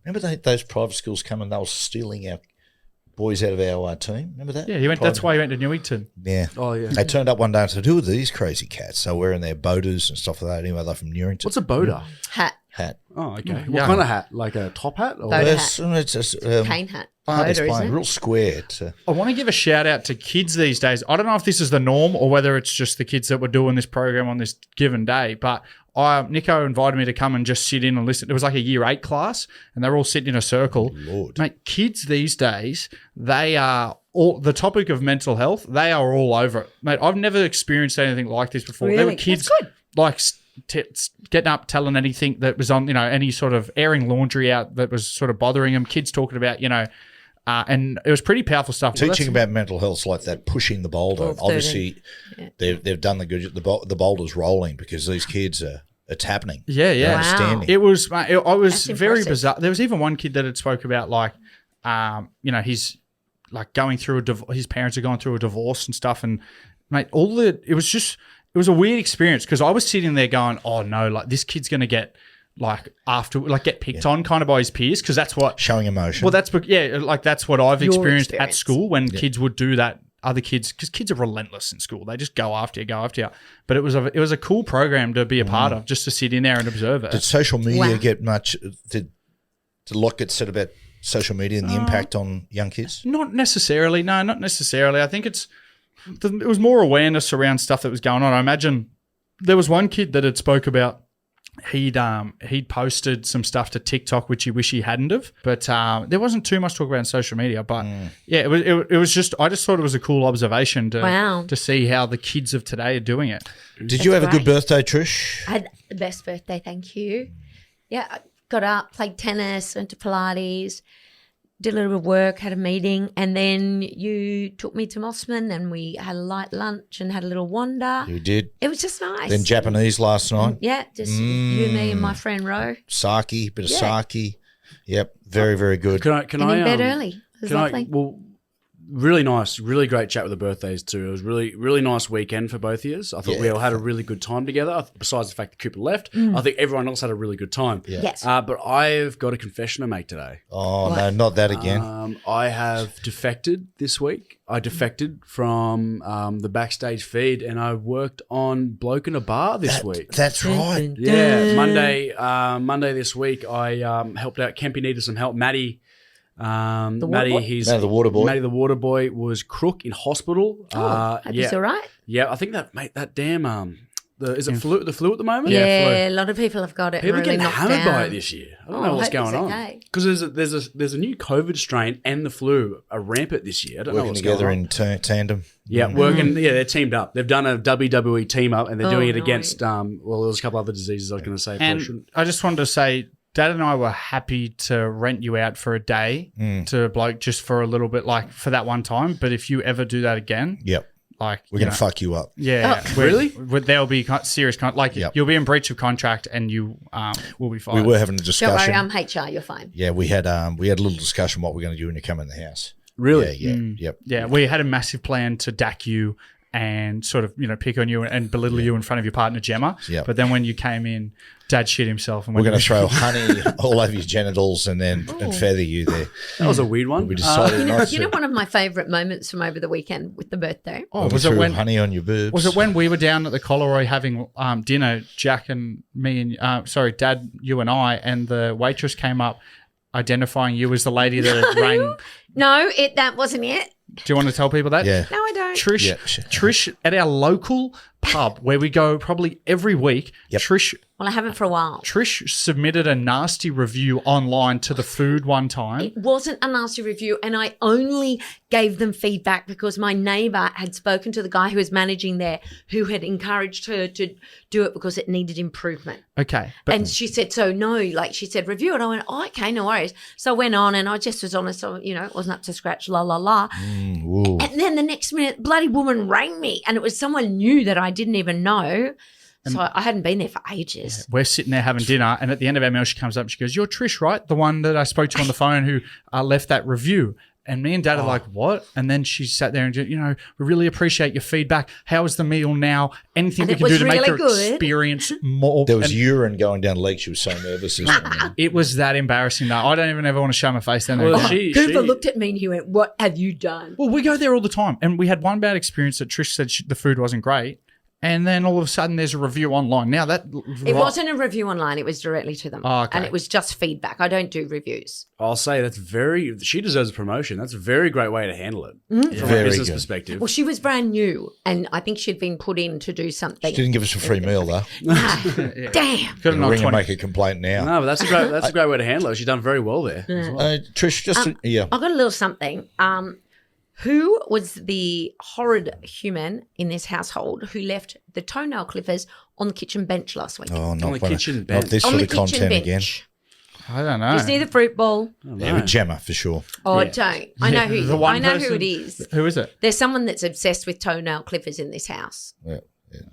remember those private schools come and they were stealing our boys out of our team. Remember that? Yeah, he went. That's why he went to Newington. Yeah. Oh, yeah. They turned up one day and said, who are these crazy cats? They're wearing their boaters and stuff like that. Anyway, they're from Newington. What's a boda? Hat. hat? Oh, okay. yeah. What kind of hat? Like a top hat? Or? Boda It's just, Cane hat. hard to Boda, isn't explain. it? Real square. It's, I want to give a shout out to kids these days. I don't know if this is the norm or whether it's just the kids that were doing this program on this given day, but Nico invited me to come and just sit in and listen. It was like a year 8 class and they're all sitting in a circle. Lord. Mate, kids these days, they are all the topic of mental health. They are all over it. Mate, I've never experienced anything like this before. There were Really? kids That's good. like getting up, telling anything that was on, any sort of airing laundry out that was sort of bothering them. Kids talking about, and it was pretty powerful stuff. Teaching about mental health like that, pushing the boulder. 12, 13. Obviously, they've done the good. The boulder's rolling because these kids it's happening. Yeah, yeah. They're Wow. understanding. It was. I was That's very impressive. bizarre. There was even one kid that had spoke about he's like going through his parents are going through a divorce and stuff, and mate, it was a weird experience because I was sitting there going, oh no, like this kid's gonna get get picked on kind of by his peers because that's what. Showing emotion. Well, that's what I've Your experienced at experience. school when kids would do that. Other kids, because kids are relentless in school, they just go after you. But it was a cool program to be a part of, just to sit in there and observe it. Did social media Wow. get much? Did a lot get said about social media and the impact on young kids? Not necessarily. No, not necessarily. I think it's There was more awareness around stuff that was going on. I imagine there was one kid that had spoke about he'd posted some stuff to TikTok which he wish he hadn't have, but there wasn't too much talk about on social media. But yeah, it was just, I just thought it was a cool observation to see how the kids of today are doing it. Did you have a good birthday, Trish? I had the best birthday, thank you. Yeah, I got up, played tennis, went to Pilates, did a little bit of work, had a meeting, and then you took me to Mossman and we had a light lunch and had a little wander. You did. It was just nice. Then Japanese last night. Yeah, just you, me, and my friend Ro. Sake, bit of sake. Yep, very, very good. Can I in bed early. It was lovely. Really nice, really great chat with the birthdays too. It was really, really nice weekend for both of you. I thought we all had a really good time together. Besides the fact that Cooper left, I think everyone else had a really good time. Yeah. Yes. But I've got a confession to make today. Oh, no, not that again. I have defected this week. I defected from the backstage feed, and I worked on Bloke in a Bar this week. That's right. Yeah, Monday this week, I helped out. Kempy needed some help. Matty, water boy? Matty the water boy was crook in hospital. Hope he's all right. Yeah, I think that damn is it the flu at the moment? Yeah, a lot of people have got it. People are really getting knocked hammered down. by it this year. I don't know what's going on. Because there's a new COVID strain and the flu are rampant this year. I don't know what's going on. Working together in tandem. Yeah, they're teamed up. They've done a WWE team up and they're doing it against there's a couple other diseases I was going to say. And I just wanted to say, Dad and I were happy to rent you out for a day to Bloke just for a little bit, like for that one time. But if you ever do that again, like we're going to fuck you up. Yeah. Really? There'll be serious, you'll be in breach of contract and you will be fired. We were having a discussion. Don't worry, I'm HR, you're fine. Yeah, we had a little discussion what we're going to do when you come in the house. Really? Yeah, yep. Yeah, we had a massive plan to DAC you and sort of, pick on you and belittle you in front of your partner, Gemma. Yep. But then when you came in, Dad shit himself. And we're going to throw honey all over your genitals and then and feather you there. That was a weird one. We decided not to. You know one of my favourite moments from over the weekend with the birthday? Was it when honey on your boobs? Was it when we were down at the Coleroy having dinner, Jack and me and Dad, you and I, and the waitress came up identifying you as the lady that rang? No, that wasn't it. Do you want to tell people that? Yeah. No, I don't. Trish at our local pub where we go probably every week. Yep. Well, I haven't for a while. Trish submitted a nasty review online to the food one time. It wasn't a nasty review, and I only gave them feedback because my neighbour had spoken to the guy who was managing there, who had encouraged her to do it because it needed improvement. Okay. And she said, she said, review it. I went, oh, okay, no worries. So I went on and I just was honest, it wasn't up to scratch, la, la, la. And then the next minute, bloody woman rang me, and it was someone new that I didn't even know. So I hadn't been there for ages. Yeah, we're sitting there having dinner, and at the end of our meal, she comes up and she goes, "You're Trish, right? The one that I spoke to on the phone who left that review." And me and Dad are like, "What?" And then she sat there and, we really appreciate your feedback. How is the meal now? Anything we can do to make her experience more. There was urine going down the leg. She was so nervous. It was that embarrassing. Though. I don't even ever want to show my face then. Cooper looked at me and he went, "What have you done?" Well, we go there all the time. And we had one bad experience that Trish said the food wasn't great. And then all of a sudden there's a review online. Now it wasn't a review online. It was directly to them. Oh, okay. And it was just feedback. I don't do reviews. I'll say she deserves a promotion. That's a very great way to handle it from a business perspective. Well, she was brand new and I think she'd been put in to do something. She didn't give us a free meal though. Damn. Could ring and make a complaint now. No, but that's a great way to handle it. She's done very well there. Trish, I got a little something. Who was the horrid human in this household who left the toenail clippers on the kitchen bench last week? Oh, not on the kitchen bench. Not this sort of content again. I don't know. Just near the fruit bowl. Yeah, with Gemma for sure. Oh, don't. I know who. I know who it is. Who is it? There's someone that's obsessed with toenail clippers in this house. Yeah.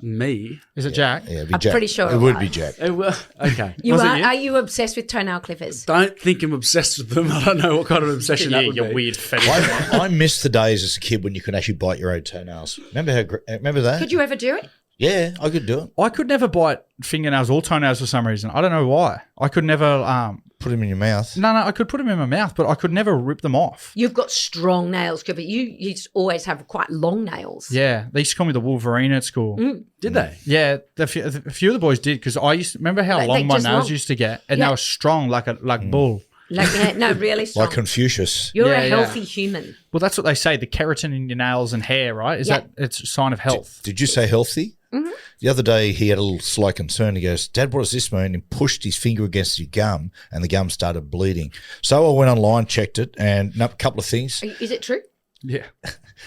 Me? Is it Jack? Yeah, I'm pretty sure it would be Jack. Okay. Are you obsessed with toenail clippers? Don't think I'm obsessed with them. I don't know what kind of obsession that would be. Weird fetish. I miss the days as a kid when you could actually bite your own toenails. Remember that? Could you ever do it? Yeah, I could do it. I could never bite fingernails or toenails for some reason. I don't know why. I could never put them in your mouth. No, I could put them in my mouth, but I could never rip them off. You've got strong nails, Cooper. You always have quite long nails. Yeah, they used to call me the Wolverine at school. Did they? Yeah, a few of the boys did because I used to remember how long my nails used to get, and they were strong like bull. Like, yeah, no, really strong. Like Confucius. You're Yeah, a yeah. healthy human. Well, that's what they say. The keratin in your nails and hair, right? Is Yeah. that it's a sign of health? Did you say healthy? Mm-hmm. The other day, he had a little slight concern. He goes, Dad, what does this mean? And pushed his finger against his gum, and the gum started bleeding. So I went online, checked it, and a couple of things. Is it true? Yeah.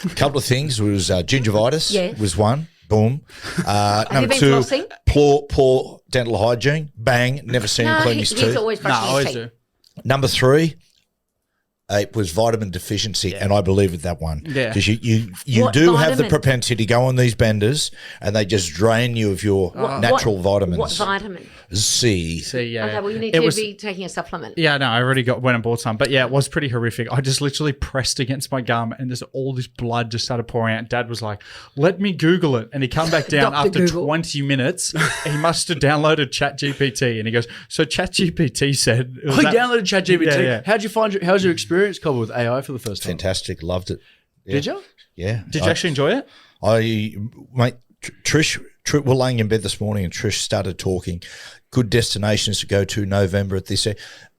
A couple of things was gingivitis Yeah. was one. Boom. you Number been two, flossing? poor dental hygiene. Bang. Never seen him clean his he's teeth. always No, I brushing always his teeth. do. Number three, it was vitamin deficiency, and I believe with that one. Yeah. Because you What do have the vitamin? propensity to go on these benders, and they just drain you of your natural vitamins. What vitamin? C. See, yeah. Okay, well, you need It to was- be taking a supplement. Yeah, no, I already went and bought some, but yeah, it was pretty horrific. I just literally pressed against my gum, and just all this blood just started pouring out. Dad was like, "Let me Google it," and he come back down Dr. after Google. 20 minutes. He must have downloaded ChatGPT, and he goes, "So ChatGPT said, it was I that- downloaded ChatGPT. Yeah, yeah. How's your experience, Cobble, with AI for the first time? Fantastic. Loved it. Yeah. Did you? Yeah. Did you actually enjoy it?" Mate, Trish, we're laying in bed this morning and Trish started talking. Good destinations to go to November at this.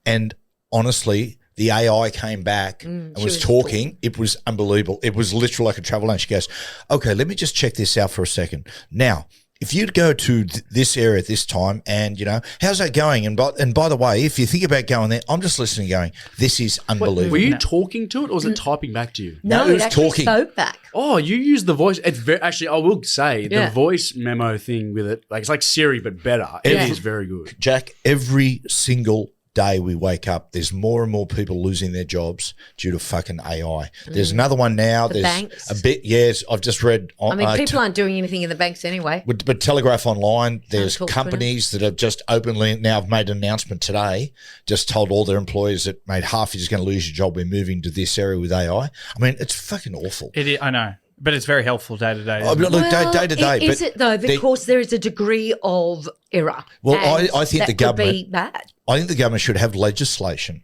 And honestly, the AI came back and she was was talking. It was unbelievable. It was literally like a travel agent. She goes, okay, let me just check this out for a second. Now, if you'd go to this area at this time and, how's that going? And by the way, if you think about going there, I'm just listening going, this is unbelievable. Were you talking to it or was it typing back to you? No, it was actually talking. spoke back. Oh, you use the voice. It's very, actually, I will say Yeah. the voice memo thing with it, like it's like Siri but better. It is very good. Jack, every single day we wake up, there's more and more people losing their jobs due to fucking AI. There's another one now. The There's banks. a bit. Yes, I've just read. I mean, people aren't doing anything in the banks anyway. But Telegraph Online, there's talk companies that have just openly now have made an announcement today, just told all their employees that, mate, half of you is going to lose your job. We're moving to this area with AI. I mean, it's fucking awful. It is, I know, but it's very helpful day to day. I mean, look, day to day. Is but it though? Because there is a degree of error. Well, and I think that the could government- be bad. I think the government should have legislation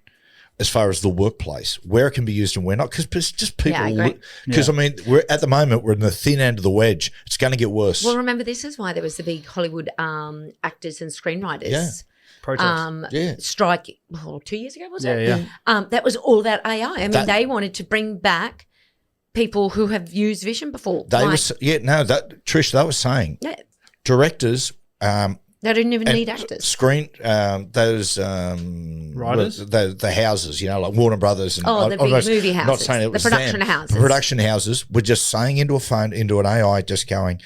as far as the workplace, where it can be used and where not, because just people. I agree. Because I mean, we're at the moment we're in the thin end of the wedge. It's going to get worse. Well, remember, this is why there was the big Hollywood actors and screenwriters Protest. strike 2 years ago, was it? Yeah. That was all about AI. I mean, That- they wanted to bring back people who have used vision before. They Like, that Trish, they were saying yeah, directors. they didn't even and need actors. Screen those Writers? the houses, like Warner Brothers and Oh, the big movie Not houses, saying it the was production them. houses. The production houses were just saying into a phone, into an AI, just going,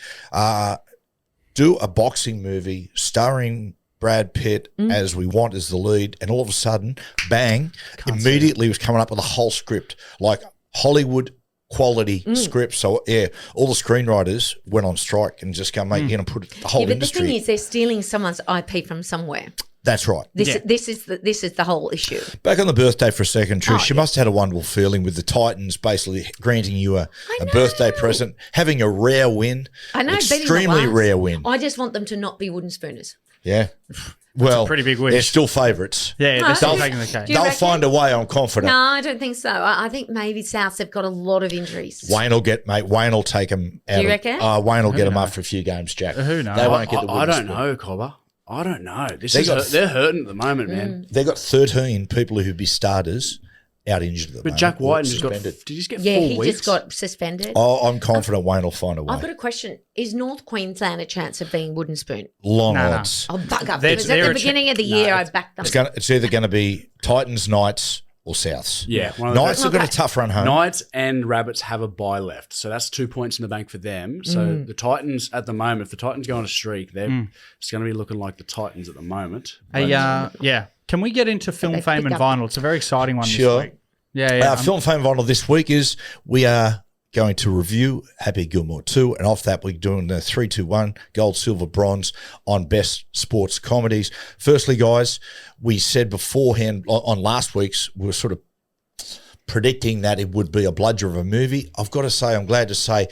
do a boxing movie starring Brad Pitt as we want as the lead, and all of a sudden, bang! Immediately was coming up with a whole script, like Hollywood quality script. So yeah, all the screenwriters went on strike and just go, mate, you're going to put the whole Yeah, but industry. the thing is, they're stealing someone's IP from somewhere. That's right. This is the whole issue. Back on the birthday for a second, Trish. Oh, you must have had a wonderful feeling with the Titans basically granting you a birthday present, having a rare win. I know, betting the extremely Lions. rare win. I just want them to not be wooden spooners. Yeah. Well, pretty big wish. They're still favourites. Yeah, No, they're still do- taking the cake. do you They'll reckon? find a way. I'm confident. No, I don't think so. I think maybe Souths have got a lot of injuries. Wayne will get, mate. Wayne will take them out. you reckon? Wayne will get them knows? after a few games, Jack. Who knows? They won't get the I wooden don't spoon. know, Cobber. I don't know. got- They're hurting at the moment, man. They've got 13 people who'd be starters out injured at the But moment. Jack or White just got. suspended. Did he just get Yeah, 4 he weeks? just got suspended. Oh, I'm confident Wayne will find a way. I've got a question. Is North Queensland a chance of being wooden spoon? Long No, no. odds. Oh, bug up. They're- Because at they're the a beginning of the year, I backed them. It's either going to be Titans, Knights, or Souths. Yeah, one of the Knights have got a Okay. tough run home. Knights and Rabbits have a bye left, so that's 2 points in the bank for them. So the Titans at the moment, if the Titans go on a streak, it's going to be looking like the Titans at the moment. Hey, yeah. Can we get into film They fame pick and up- vinyl? It's a very exciting one Sure. this week. Yeah. Film Fame Vinyl this week is we are going to review Happy Gilmore 2, and off that we're doing the 3-2-1 gold, silver, bronze on best sports comedies. Firstly, guys, we said beforehand on last week's, we were sort of predicting that it would be a bludger of a movie. I've got to say, I'm glad to say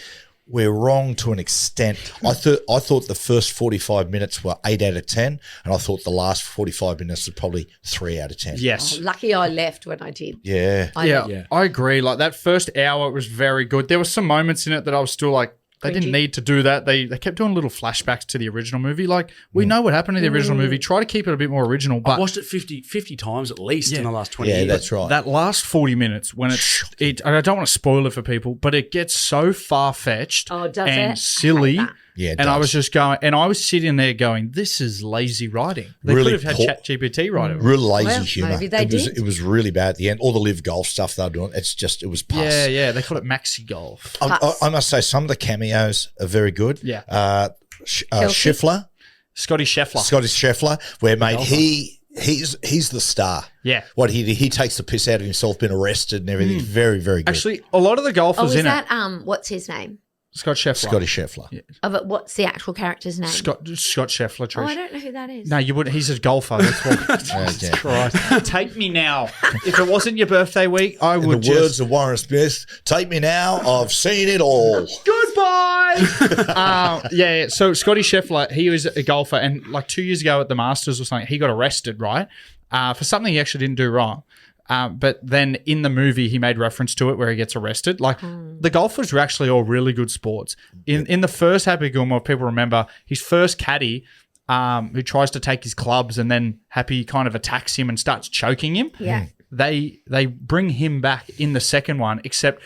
we're wrong to an extent. I thought the first 45 minutes were 8 out of 10, and I thought the last 45 minutes was probably 3 out of 10. Yes. Lucky I left when I did. Yeah. I Yeah, Yeah. I agree. Like that first hour was very good. There were some moments in it that I was still like, They didn't need to do that. They kept doing little flashbacks to the original movie. Like, we know what happened in the original movie. Try to keep it a bit more original. But I've watched it 50 times at least in the last 20 Yeah, years. that's right. that last 40 minutes when I don't want to spoil it for people, but it gets so far-fetched Oh, does and it? silly. I hate that. Yeah, it and I does. was just going, and I was sitting there going, this is lazy writing. They Really could have had ChatGPT write it. Real lazy Well, humour. maybe they did. It was really bad at the end. All the live golf stuff they were doing, it was pus. Yeah. They call it maxi golf. I must say, some of the cameos are very good. Yeah. Scheffler, Scotty Scheffler. Scotty Scheffler, where, mate, he's the star. Yeah. What he takes the piss out of himself, been arrested and everything. Very, very good. Actually, a lot of the Oh, golfers is in that it. what's his name? Scott Scheffler. Scotty Scheffler. Yeah. Of it, what's the actual character's name? Scott Scheffler, Trish. Oh, I don't know who that is. No, you wouldn't. He's a golfer. That's what. Okay. Christ. Take me now. If it wasn't your birthday week, I In would the words of Warren Smith, take me now, I've seen it all. Goodbye. Yeah. So Scotty Scheffler, he was a golfer, and like 2 years ago at the Masters or something, he got arrested, right, for something he actually didn't do wrong. But then in the movie, he made reference to it where he gets arrested. Like the golfers were actually all really good sports. In the first Happy Gilmore, if people remember, his first caddy, who tries to take his clubs, and then Happy kind of attacks him and starts choking him. Yeah. They bring him back in the second one, except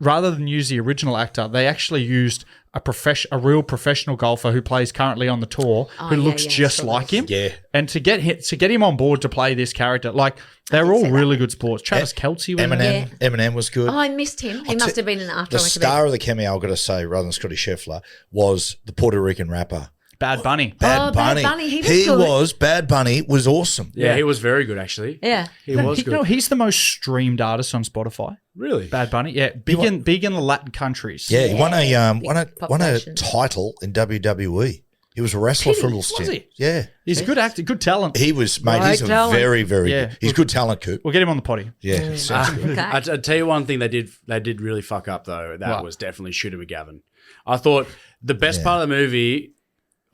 rather than use the original actor, they actually used a real professional golfer who plays currently on the tour, who looks just like him. Yeah. And to get him on board to play this character, like they're all really good sports. Travis Kelce was in it. Eminem was good. Oh, I missed him. He must have been in after The I went to bed. star of the cameo, I've got to say, rather than Scotty Scheffler, was the Puerto Rican rapper. Bad Bunny. Bad Bunny. Bad Bunny, he was good. Bad Bunny was awesome. Yeah, he was very good, actually. Yeah. He was You good. know, he's the most streamed artist on Spotify. Really? Bad Bunny. Yeah, big in the Latin countries. Yeah, he won a population. title in WWE. He was a wrestler for a little stint. he? Yeah. He's a good actor, good talent. He was, mate, Great he's a talent. very, very Yeah. good. He's good talent, Coop. We'll get him on the potty. Yeah. sounds good. Okay. I'll tell you one thing they did really fuck up, though. That What? was definitely Shooter McGavin. I thought the best part of the movie,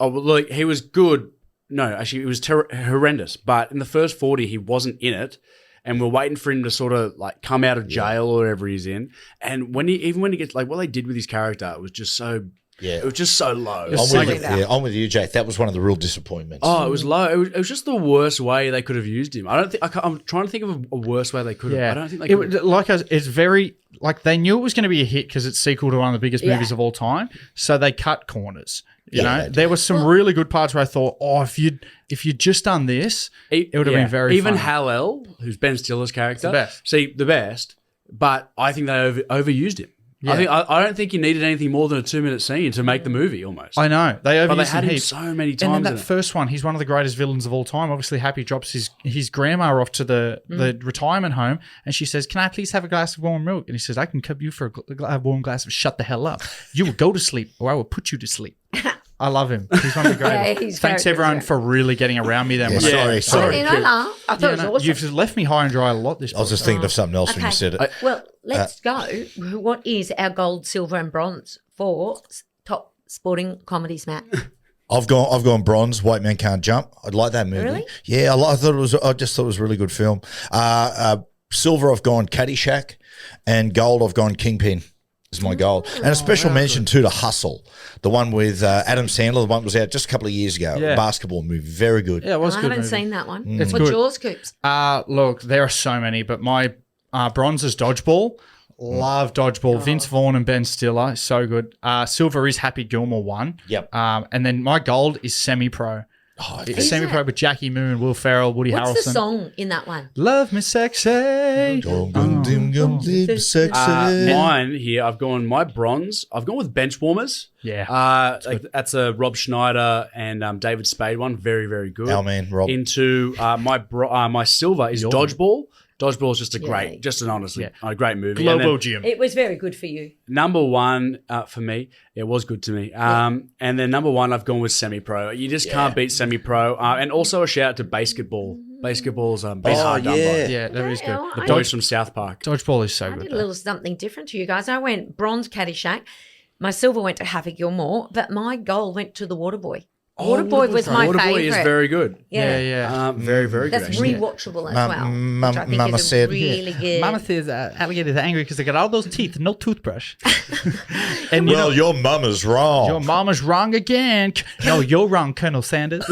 look, he was good. No, actually, it was horrendous. But in the first 40, he wasn't in it. And we're waiting for him to sort of like come out of jail or wherever he's in. And when he gets like what they did with his character, it was just so it was just so low. I'm with you, Jack. That was one of the real disappointments. Oh, it was low. It was just the worst way they could have used him. I'm trying to think of a worse way they could have. Yeah, I don't think they could. It's very like they knew it was going to be a hit because it's sequel to one of the biggest movies of all time. So they cut corners. You know, there was some really good parts where I thought, if you'd just done this, it would have been very even funny. Hal-El, who's Ben Stiller's character, the best. See, the best. But I think they overused him. Yeah. I don't think you needed anything more than a 2-minute scene to make the movie almost. I know they overused But they had him heaps. so many times. And then in that it. first one, he's one of the greatest villains of all time. Obviously, Happy drops his grandma off to the retirement home, and she says, "Can I please have a glass of warm milk?" And he says, "I can cup you for a warm glass of shut the hell up. You will go to sleep, or I will put you to sleep." I love him. He's one of the greatest. Yeah, he's Thanks very everyone good. for really getting around me then. Yeah, when I- sorry. You know, no, I thought it was awesome. You've left me high and dry a lot this I was just podcast. thinking of something else when you Okay. said it. Well, let's go. What is our gold, silver, and bronze for top sporting comedies, Matt? I've gone bronze. White Man Can't Jump. I like that movie. Really? Yeah, I just thought it was a really good film. Silver, I've gone Caddyshack, and gold, I've gone Kingpin. Is my goal. And a special mention too to Hustle, the one with Adam Sandler. The one that was out just a couple of years ago. Yeah. Basketball movie, very good. Yeah, it was I a good haven't movie. seen that one. It's What's good. yours, Coops? Look, there are so many, but my bronze is Dodgeball. Love Dodgeball. Vince Vaughn and Ben Stiller, so good. Silver is Happy Gilmore 1. Yep. And then my gold is Semi-Pro. Oh, It's Semi-Pro with Jackie Moon, Will Ferrell, Woody What's Harrelson. the song in that one? Love me sexy. sexy. Mine here, I've gone my bronze. I've gone with Benchwarmers. Yeah. That's a Rob Schneider and David Spade one. Very, very good. Our man, Rob. Into my silver is Dodgeball. Dodgeball is just Yeah. just an honestly a great movie. Global And then Gym. It was very good for you. number one for me, it was good to me. And then number one, I've gone with Semi-Pro. You just can't beat Semi-Pro. And also a shout out to Basketball. Basketball's been hard done by. Yeah, that is good. Yeah, The I- Boys from South Park. Dodgeball is so I good. did a though. little something different to you guys. I went bronze Caddyshack. My silver went to Happy Gilmore, but my gold went to The Waterboy. Waterboy was my Waterboy favourite. is very good. Yeah. Very, very good. That's Actually. rewatchable as Mum- well. mum- Which I think Mama is said- really good. Mama says alligators are angry because they got all those teeth, no toothbrush. And you know, Well, your mum is wrong. your mama's wrong again. No, you're wrong, Colonel Sanders.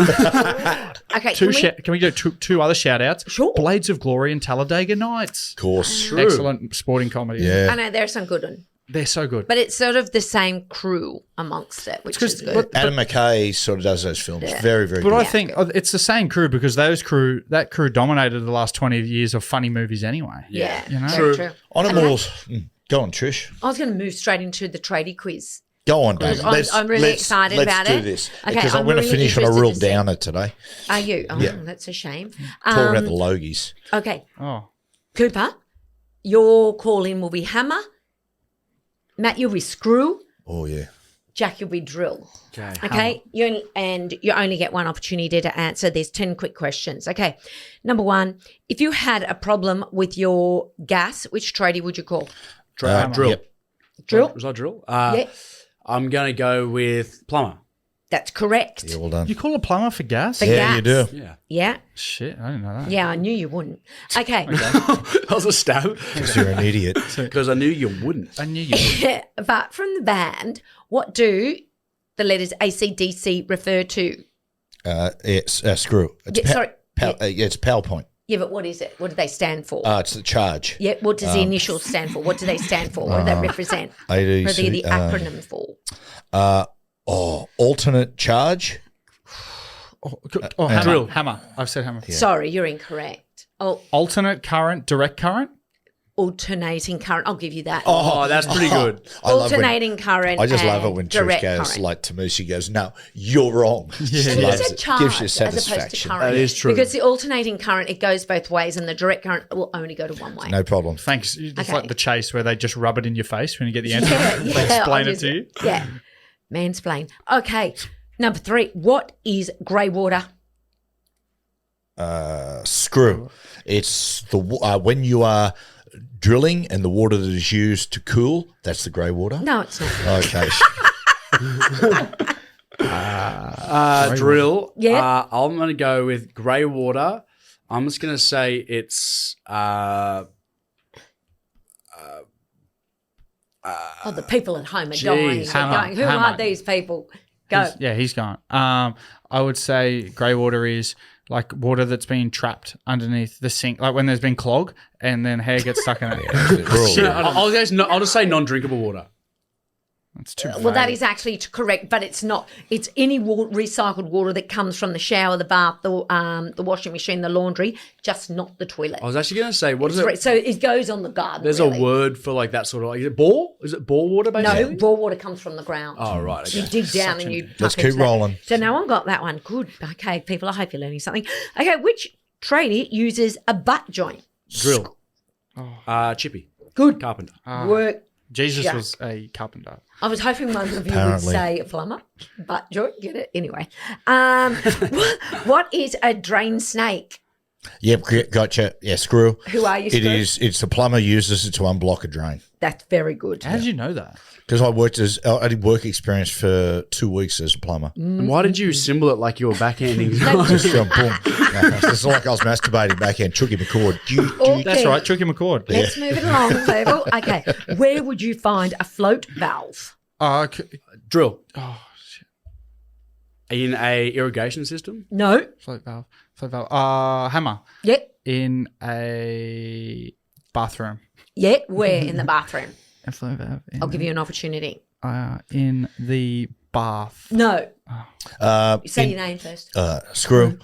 Okay, Can we do two other shout outs? Sure. Blades of Glory and Talladega Nights. Of course. True. Excellent sporting comedy. Yeah. I know there's some good ones, They're so good. but it's sort of the same crew amongst it, which is good. Adam McKay sort of does those films. Yeah. Very, very But good. I think it's the same crew because that crew dominated the last 20 years of funny movies anyway. Yeah, You know? very true. On a And more, that- go on, Trish. I was going to move straight into the tradie quiz. Go on, David. I'm really excited about Let's it. do this. Okay, Because I'm I'm going to really finish on a interested real to see. downer today. Are you? Oh, Yeah. that's a shame. Talking about the Logies. Okay, Oh. Cooper, your call in will be hammer. Matt, you'll be screw. Oh, yeah. Jack, you'll be drill. Okay. Okay, you only get one opportunity to answer. There's 10 quick questions. Okay, number one, if you had a problem with your gas, which tradie would you call? Drill. Yep. Drill? Was I drill? Yeah, I'm going to go with plumber. that's correct. Yeah, well done. You call a plumber for gas? For Yeah, gas. you do. Yeah. Yeah, Shit, I didn't know that. yeah, I knew you wouldn't. Okay, that was a stab. Because you're an idiot. Because I knew you wouldn't. I knew you would. but from the band, what do the letters ACDC refer to? It's screw. It's Yeah, sorry. it's PowerPoint. Yeah, but what is it? What do they stand for? It's the charge. Yeah, what does the initials stand for? What do they stand for? What do they represent? What are ADC, the acronym for? alternate charge. Hammer. Drill. Hammer. I've said hammer. Sorry, you're incorrect. Oh, Alternate current, direct current? alternating current. I'll give you that. Oh, that's pretty good. I love when- Alternating current. I just love it and when Trish direct goes current. like to me. She goes, "No, you're wrong." She You loves said it. charge Gives you as opposed to satisfaction. current. That is true. Because the alternating current, it goes both ways, and the direct current will only go to one way. No problem. Thanks. It's Okay. like the chase where they just rub it in your face when you get the answer. Yeah, They explain I'll it to you. Yeah. Mansplain. Okay. Number 3. What is grey water? Screw. It's the when you are drilling and the water that is used to cool. That's the grey water. No, it's not. Okay. Drill. Yeah. I'm going to go with grey water. I'm just going to say it's Oh, the people at home are Jeez. dying. They're Hammer, going, who hammer. are these people? Go. He's gone. I would say grey water is like water that's been trapped underneath the sink, like when there's been clog and then hair gets stuck in it. Cruel. I'll just say non-drinkable water. That's too Well, that vague. is actually correct, but it's not. It's any recycled water that comes from the shower, the bath, the washing machine, the laundry, just not the toilet. I was actually going to say, what is it? So it goes on the garden. There's really. a word for like that sort of, is it bore? Is it bore water basically? No, raw water comes from the ground. Oh, right. Okay. You dig down and you. Let's tuck into keep that. rolling. So no one got that one. Good. Okay, people. I hope you're learning something. Okay, which tradie uses a butt joint? Drill. Chippy. Good Carpenter. work. Jesus Jack. was a carpenter. I was hoping one of you would Apparently. say a plumber, butt joint. Get it anyway. What is a drain snake? Yep, gotcha. Yeah, screw. Who are you? It Screw? is. It's the plumber uses it to unblock a drain. That's very good. How did you know that? Because I did work experience for 2 weeks as a plumber. And why did you symbol it like you were backhanding? Just boom. It's not like I was masturbating backhand, Chucky McCord. Okay. That's right, Chucky McCord. Let's move it along, people. Okay, where would you find a float valve? Drill. Oh, shit. In a irrigation system? No. Float valve. Hammer. Yep. In a bathroom. Yep. Where in the bathroom? A float valve. I'll give you an opportunity. In the bath. No. Say in- your name first. Screw.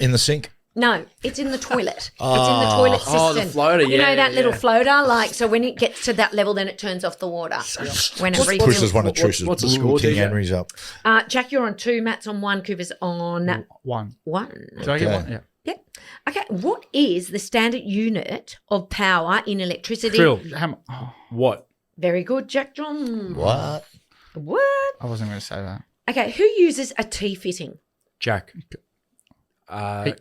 In the sink. No, it's in the toilet. It's in the toilet system. Oh, the floater, You know yeah, that little yeah. floater? Like, so when it gets to that level, then it turns off the water. When it refills. Pushes one of Trish's. what's the score, King TJ? Henry's up. Jack, you're on 2. Matt's on 1. Cooper's on One. 1. Did I get one? Yeah. Yep. Okay. What is the standard unit of power in electricity? Drill. Hammer. Oh, What? Very good, Jack John. What? What? I wasn't going to say that. Okay. Who uses a T fitting? Jack.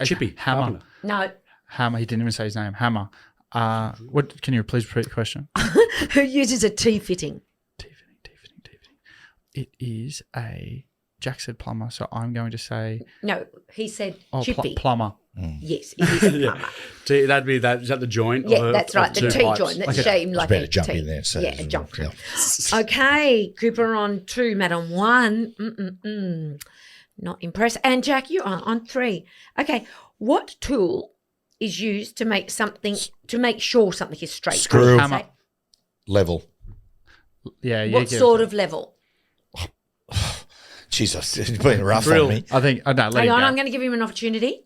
Chippy. Hammer. Carpenter. No. Hammer. He didn't even say his name. Hammer. What? Can you please repeat the question? Who uses a T fitting? Tiffany. It is a Jack said plumber, so I'm going to say No, he said chippy. plumber. Yes, it is a plumber. That'd be that. Is that the joint? Yeah, that's right. The two T pipes? joint. That's Okay. shaped like better a jump T. in there. So yeah, a jump. Okay, Cooper on 2, Matt on 1. Not impressed. And Jack, you are on 3. Okay, what tool is used to make sure something is straight? Screw. Hammer. Level. Yeah, What sort of level? Jesus, it's been rough Drill. on me. I think. No, let Hang him on, go. I'm going to give him an opportunity.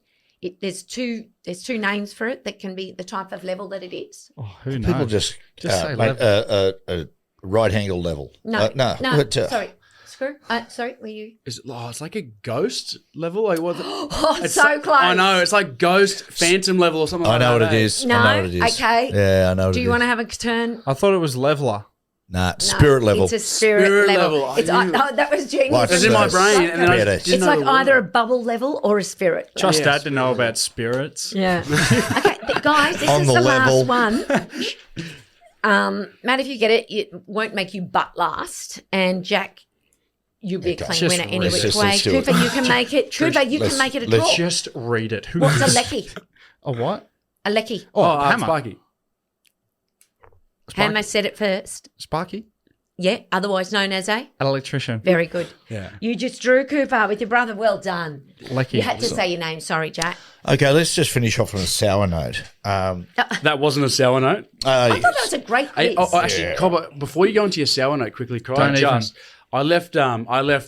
There's two names for it that can be the type of level that it is. Oh, who knows? People just say make a right angle level. No, no. But, sorry. Screw. Sorry, were you? It's like a ghost level. Like what? Oh, It's so like- close. I know. It's like ghost phantom level or something. I like know that. what it is. No? I know what it is. Okay. Yeah, I know what it is. Do you want to have a turn? I thought it was leveler. Nah, No, spirit level. It's a spirit Spirit level. level. It's that was genius. Like It's in my brain, and then I It's didn't It's know like the word. either a bubble level or a spirit level. Trust Yeah, Dad to know about spirits. Yeah. Okay, guys, this On is the the level. last one. Matt, if you get it, it won't make you butt last. And Jack, you'll be a clean Just winner any let's which just- way. let's do it. Cooper, you can make it. Cooper, you can let's- make it a let's draw. Just read it. Who What's a knows? lecky? A what? A lecky. Oh, hammer. Sparky. Hammer said it first. Sparky? Yeah, otherwise known as a. An electrician. Very good. Yeah. You just drew Cooper with your brother. Well done. Lecky. You had to say your name. Sorry, Jack. Okay, let's just finish off on a sour note. That wasn't a sour note. I thought that was a great quiz. Actually, Cobber, before you go into your sour note quickly, I left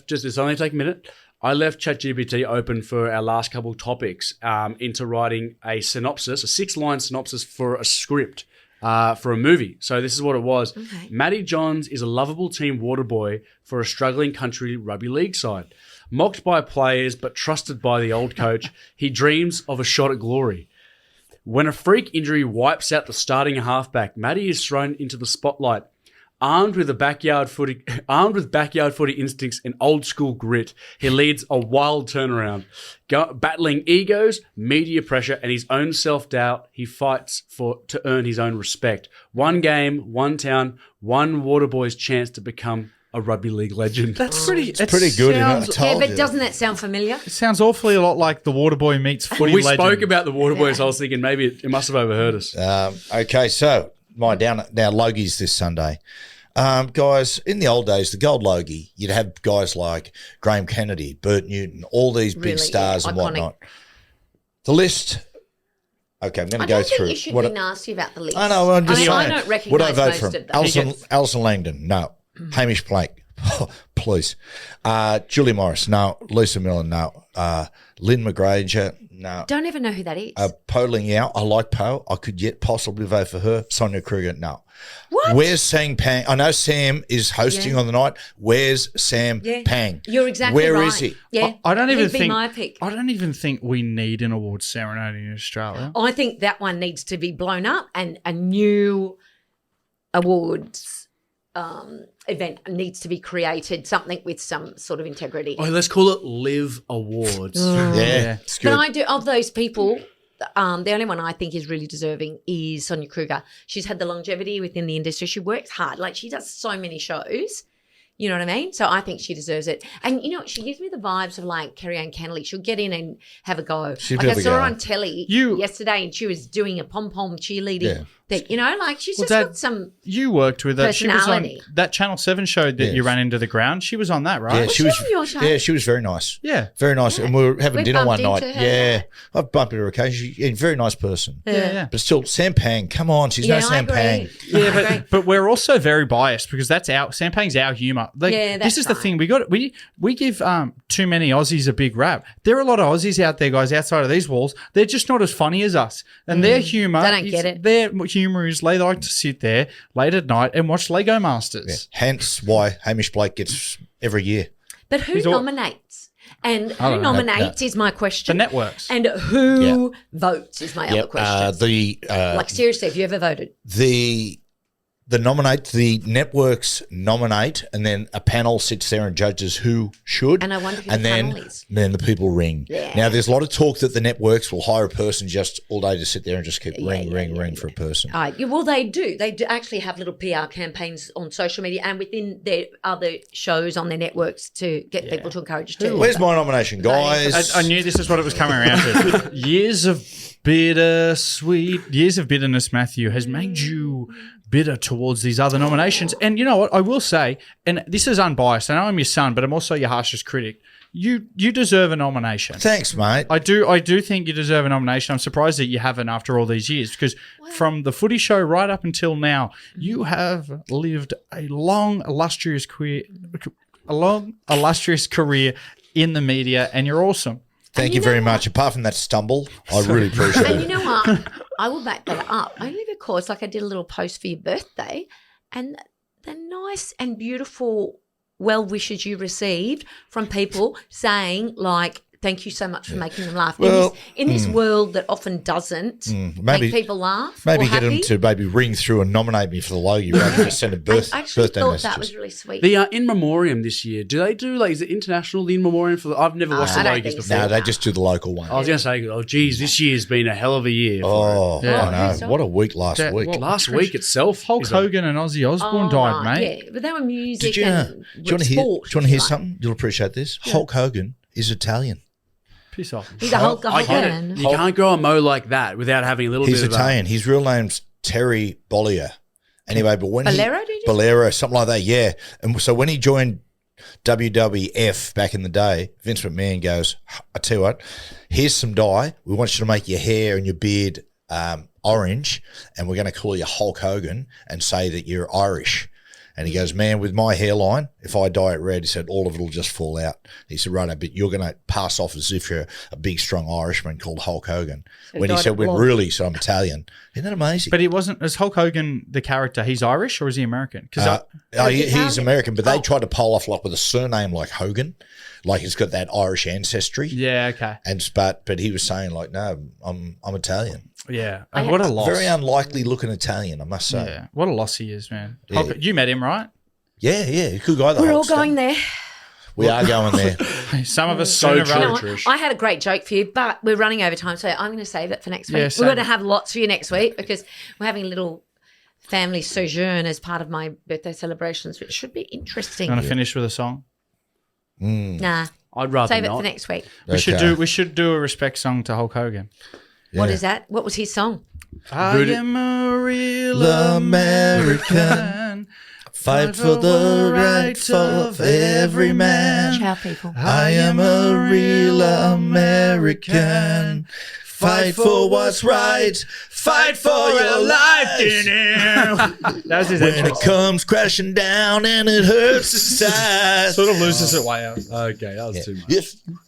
just, it's only take a minute. I left ChatGPT open for our last couple topics into writing a synopsis, a 6-line synopsis for a script for a movie. So this is what it was. Okay. Matty Johns is a lovable team water boy for a struggling country rugby league side. Mocked by players but trusted by the old coach, he dreams of a shot at glory. When a freak injury wipes out the starting halfback, Matty is thrown into the spotlight. Armed with backyard footy instincts and old school grit, he leads a wild turnaround. Battling egos, media pressure, and his own self-doubt, he fights to earn his own respect. One game, one town, one Waterboy's chance to become a rugby league legend. That's pretty. It's pretty good, isn't it? I Sounds, told but you. doesn't that sound familiar? it sounds awfully a lot like the Waterboy meets footy We legend. spoke about the Waterboys. I was thinking maybe it must have overheard us. Okay, so my now Logies this Sunday. Guys, in the old days, the gold Logie, you'd have guys like Graham Kennedy, Bert Newton, all these big Really, stars yeah, and iconic. whatnot. The list. Okay, I'm going I to go don't think through. you should What be nasty about the list. I know. I'm just saying. I don't Would I recognise vote most for of him? them. Alison Langdon, no. Hamish Blake, please. Julie Morris, no. Lisa Miller, no. Lynn McGranger, no. Don't ever know who that is. Po Ling Yao, I like Po. I could yet possibly vote for her. Sonia Kruger, no. What? Where's Sam Pang? I know Sam is hosting Yeah. on the night. Where's Sam Yeah. Pang? You're exactly Where right. is he? Yeah, I don't even He'd be think. my pick. I don't even think we need an awards ceremony in Australia. I think that one needs to be blown up, and a new awards event needs to be created. Something with some sort of integrity. Oh, let's call it Live Awards. Yeah, it's good. But I do, of those people, the only one I think is really deserving is Sonia Kruger. She's had the longevity within the industry. She works hard. Like, she does so many shows. You know what I mean? So I think she deserves it. And, you know, she gives me the vibes of like Kerry-Anne Kennelly. She'll get in and have a go. She'd Like, be I able to saw her go. on telly You- yesterday, and she was doing a pom-pom cheerleading Yeah. thing. You know, like, she's Well, just Dad, got some... You worked with her. She was on Personality. that Channel 7 show that you Yes. ran into the ground. She was on that, right? Yeah, she she was. on your show? Yeah, she was very nice. Yeah. Very nice. And we were having We dinner one bumped night. into her. Yeah, I've bumped into her occasionally. Yeah, very nice person. Yeah. But still, Sam Pang, come on, she's Yeah, no I Sam agree. Pang. I agree. But we're also very biased because that's our Sampang's our humour. Like, Yeah, this that's is the right. thing. We give too many Aussies a big rap. There are a lot of Aussies out there, guys, outside of these walls. They're just not as funny as us. And their humour, They don't get it. Their humour is they like to sit there late at night and watch Lego Masters. Hence why Hamish Blake gets every year. But who He's all- nominates? And who don't know. nominates is my question. The networks. And who votes is my other question. The like, seriously, have you ever voted? the the networks nominate, and then a panel sits there and judges who should. And I wonder who and the then, panel is. then the people ring. Yeah. Now, there's a lot of talk that the networks will hire a person just all day to sit there and just keep ring for a person. Well, they do. They do actually have little PR campaigns on social media and within their other shows on their networks to get people to encourage too. Where's my nomination, guys? I knew this is what it was coming around to. Years of bitterness, Matthew, has made you bitter towards these other nominations. And you know what? I will say, and this is unbiased, I know I'm your son, but I'm also your harshest critic. You deserve a nomination. Thanks, mate. I do think you deserve a nomination. I'm surprised that you haven't after all these years, because from the footy show right up until now, you have lived a long, illustrious career in the media, and you're awesome. Thank you very much. Apart from that stumble, I really appreciate And it. you know what? I will back that up only because, like, I did a little post for your birthday, and the nice and beautiful well wishes you received from people saying, like, thank you so much for making them laugh. Well, in this world that often doesn't make people laugh. Maybe or get happy. them to ring through and nominate me for the Logie rather than send a I actually birthday thought messages. that was really sweet. The In Memoriam this year, do they do, like, is it international, the In Memoriam? I've never watched the I don't Logies think before. so. No, they just do the local one. I was going to say, geez, this year's been a hell of a year. Oh, Yeah. I know. Yeah. What a week last Yeah, week. well, Last week itself. Hulk is Hogan and Ozzy Osbourne died, right, mate. Yeah, but they were music Did you, and do you want to hear, sport. do you want to hear something? You'll appreciate this. Hulk Hogan is Italian. Piss off. He's a Hulk I get Hogan. it. You can't grow a mo like that without having a little He's bit of Italian. His real name's Terry Bollier. Anyway, but when Bolero, did you say? Bolero, something like that, yeah. And so when he joined WWF back in the day, Vince McMahon goes, I tell you what, here's some dye. We want you to make your hair and your beard orange, and we're going to call you Hulk Hogan and say that you're Irish. And he goes, man, with my hairline, if I dye it red, he said, all of it will just fall out. He said, right, but you're going to pass off as if you're a big, strong Irishman called Hulk Hogan. So When he dyed said, it well, blonde. really, so I'm Italian. Isn't that amazing? But he wasn't, is Hulk Hogan the character, he's Irish or is he American? Because He's Italian? American, but they tried to pull off like with a surname like Hogan, like he's got that Irish ancestry. yeah, okay. And but he was saying like, no, I'm Italian. Yeah. I What a loss. Very unlikely looking Italian, I must say. Yeah. What a loss he is, man. Yeah. Hulk, you met him, right? Yeah, good guy. We're all going there. We are going there. Some of us So sooner true. You know rather. what? Trish. I had a great joke for you, but we're running over time, so I'm going to save it for next week. Yeah, We're save going to it. have lots for you next week because we're having a little family sojourn as part of my birthday celebrations, which should be interesting. You want to finish with a song? Nah, I'd rather save it not. for next week. We Okay. should do a respect song to Hulk Hogan. What Yeah. is that? What was his song? I am a real American. Fight for the rights of every man. Ciao, people. I am a real American. Fight for what's right. Fight for your life. That was his When it entrance. comes crashing down and it hurts inside. Sort of loses it way out. Okay, that was too much. If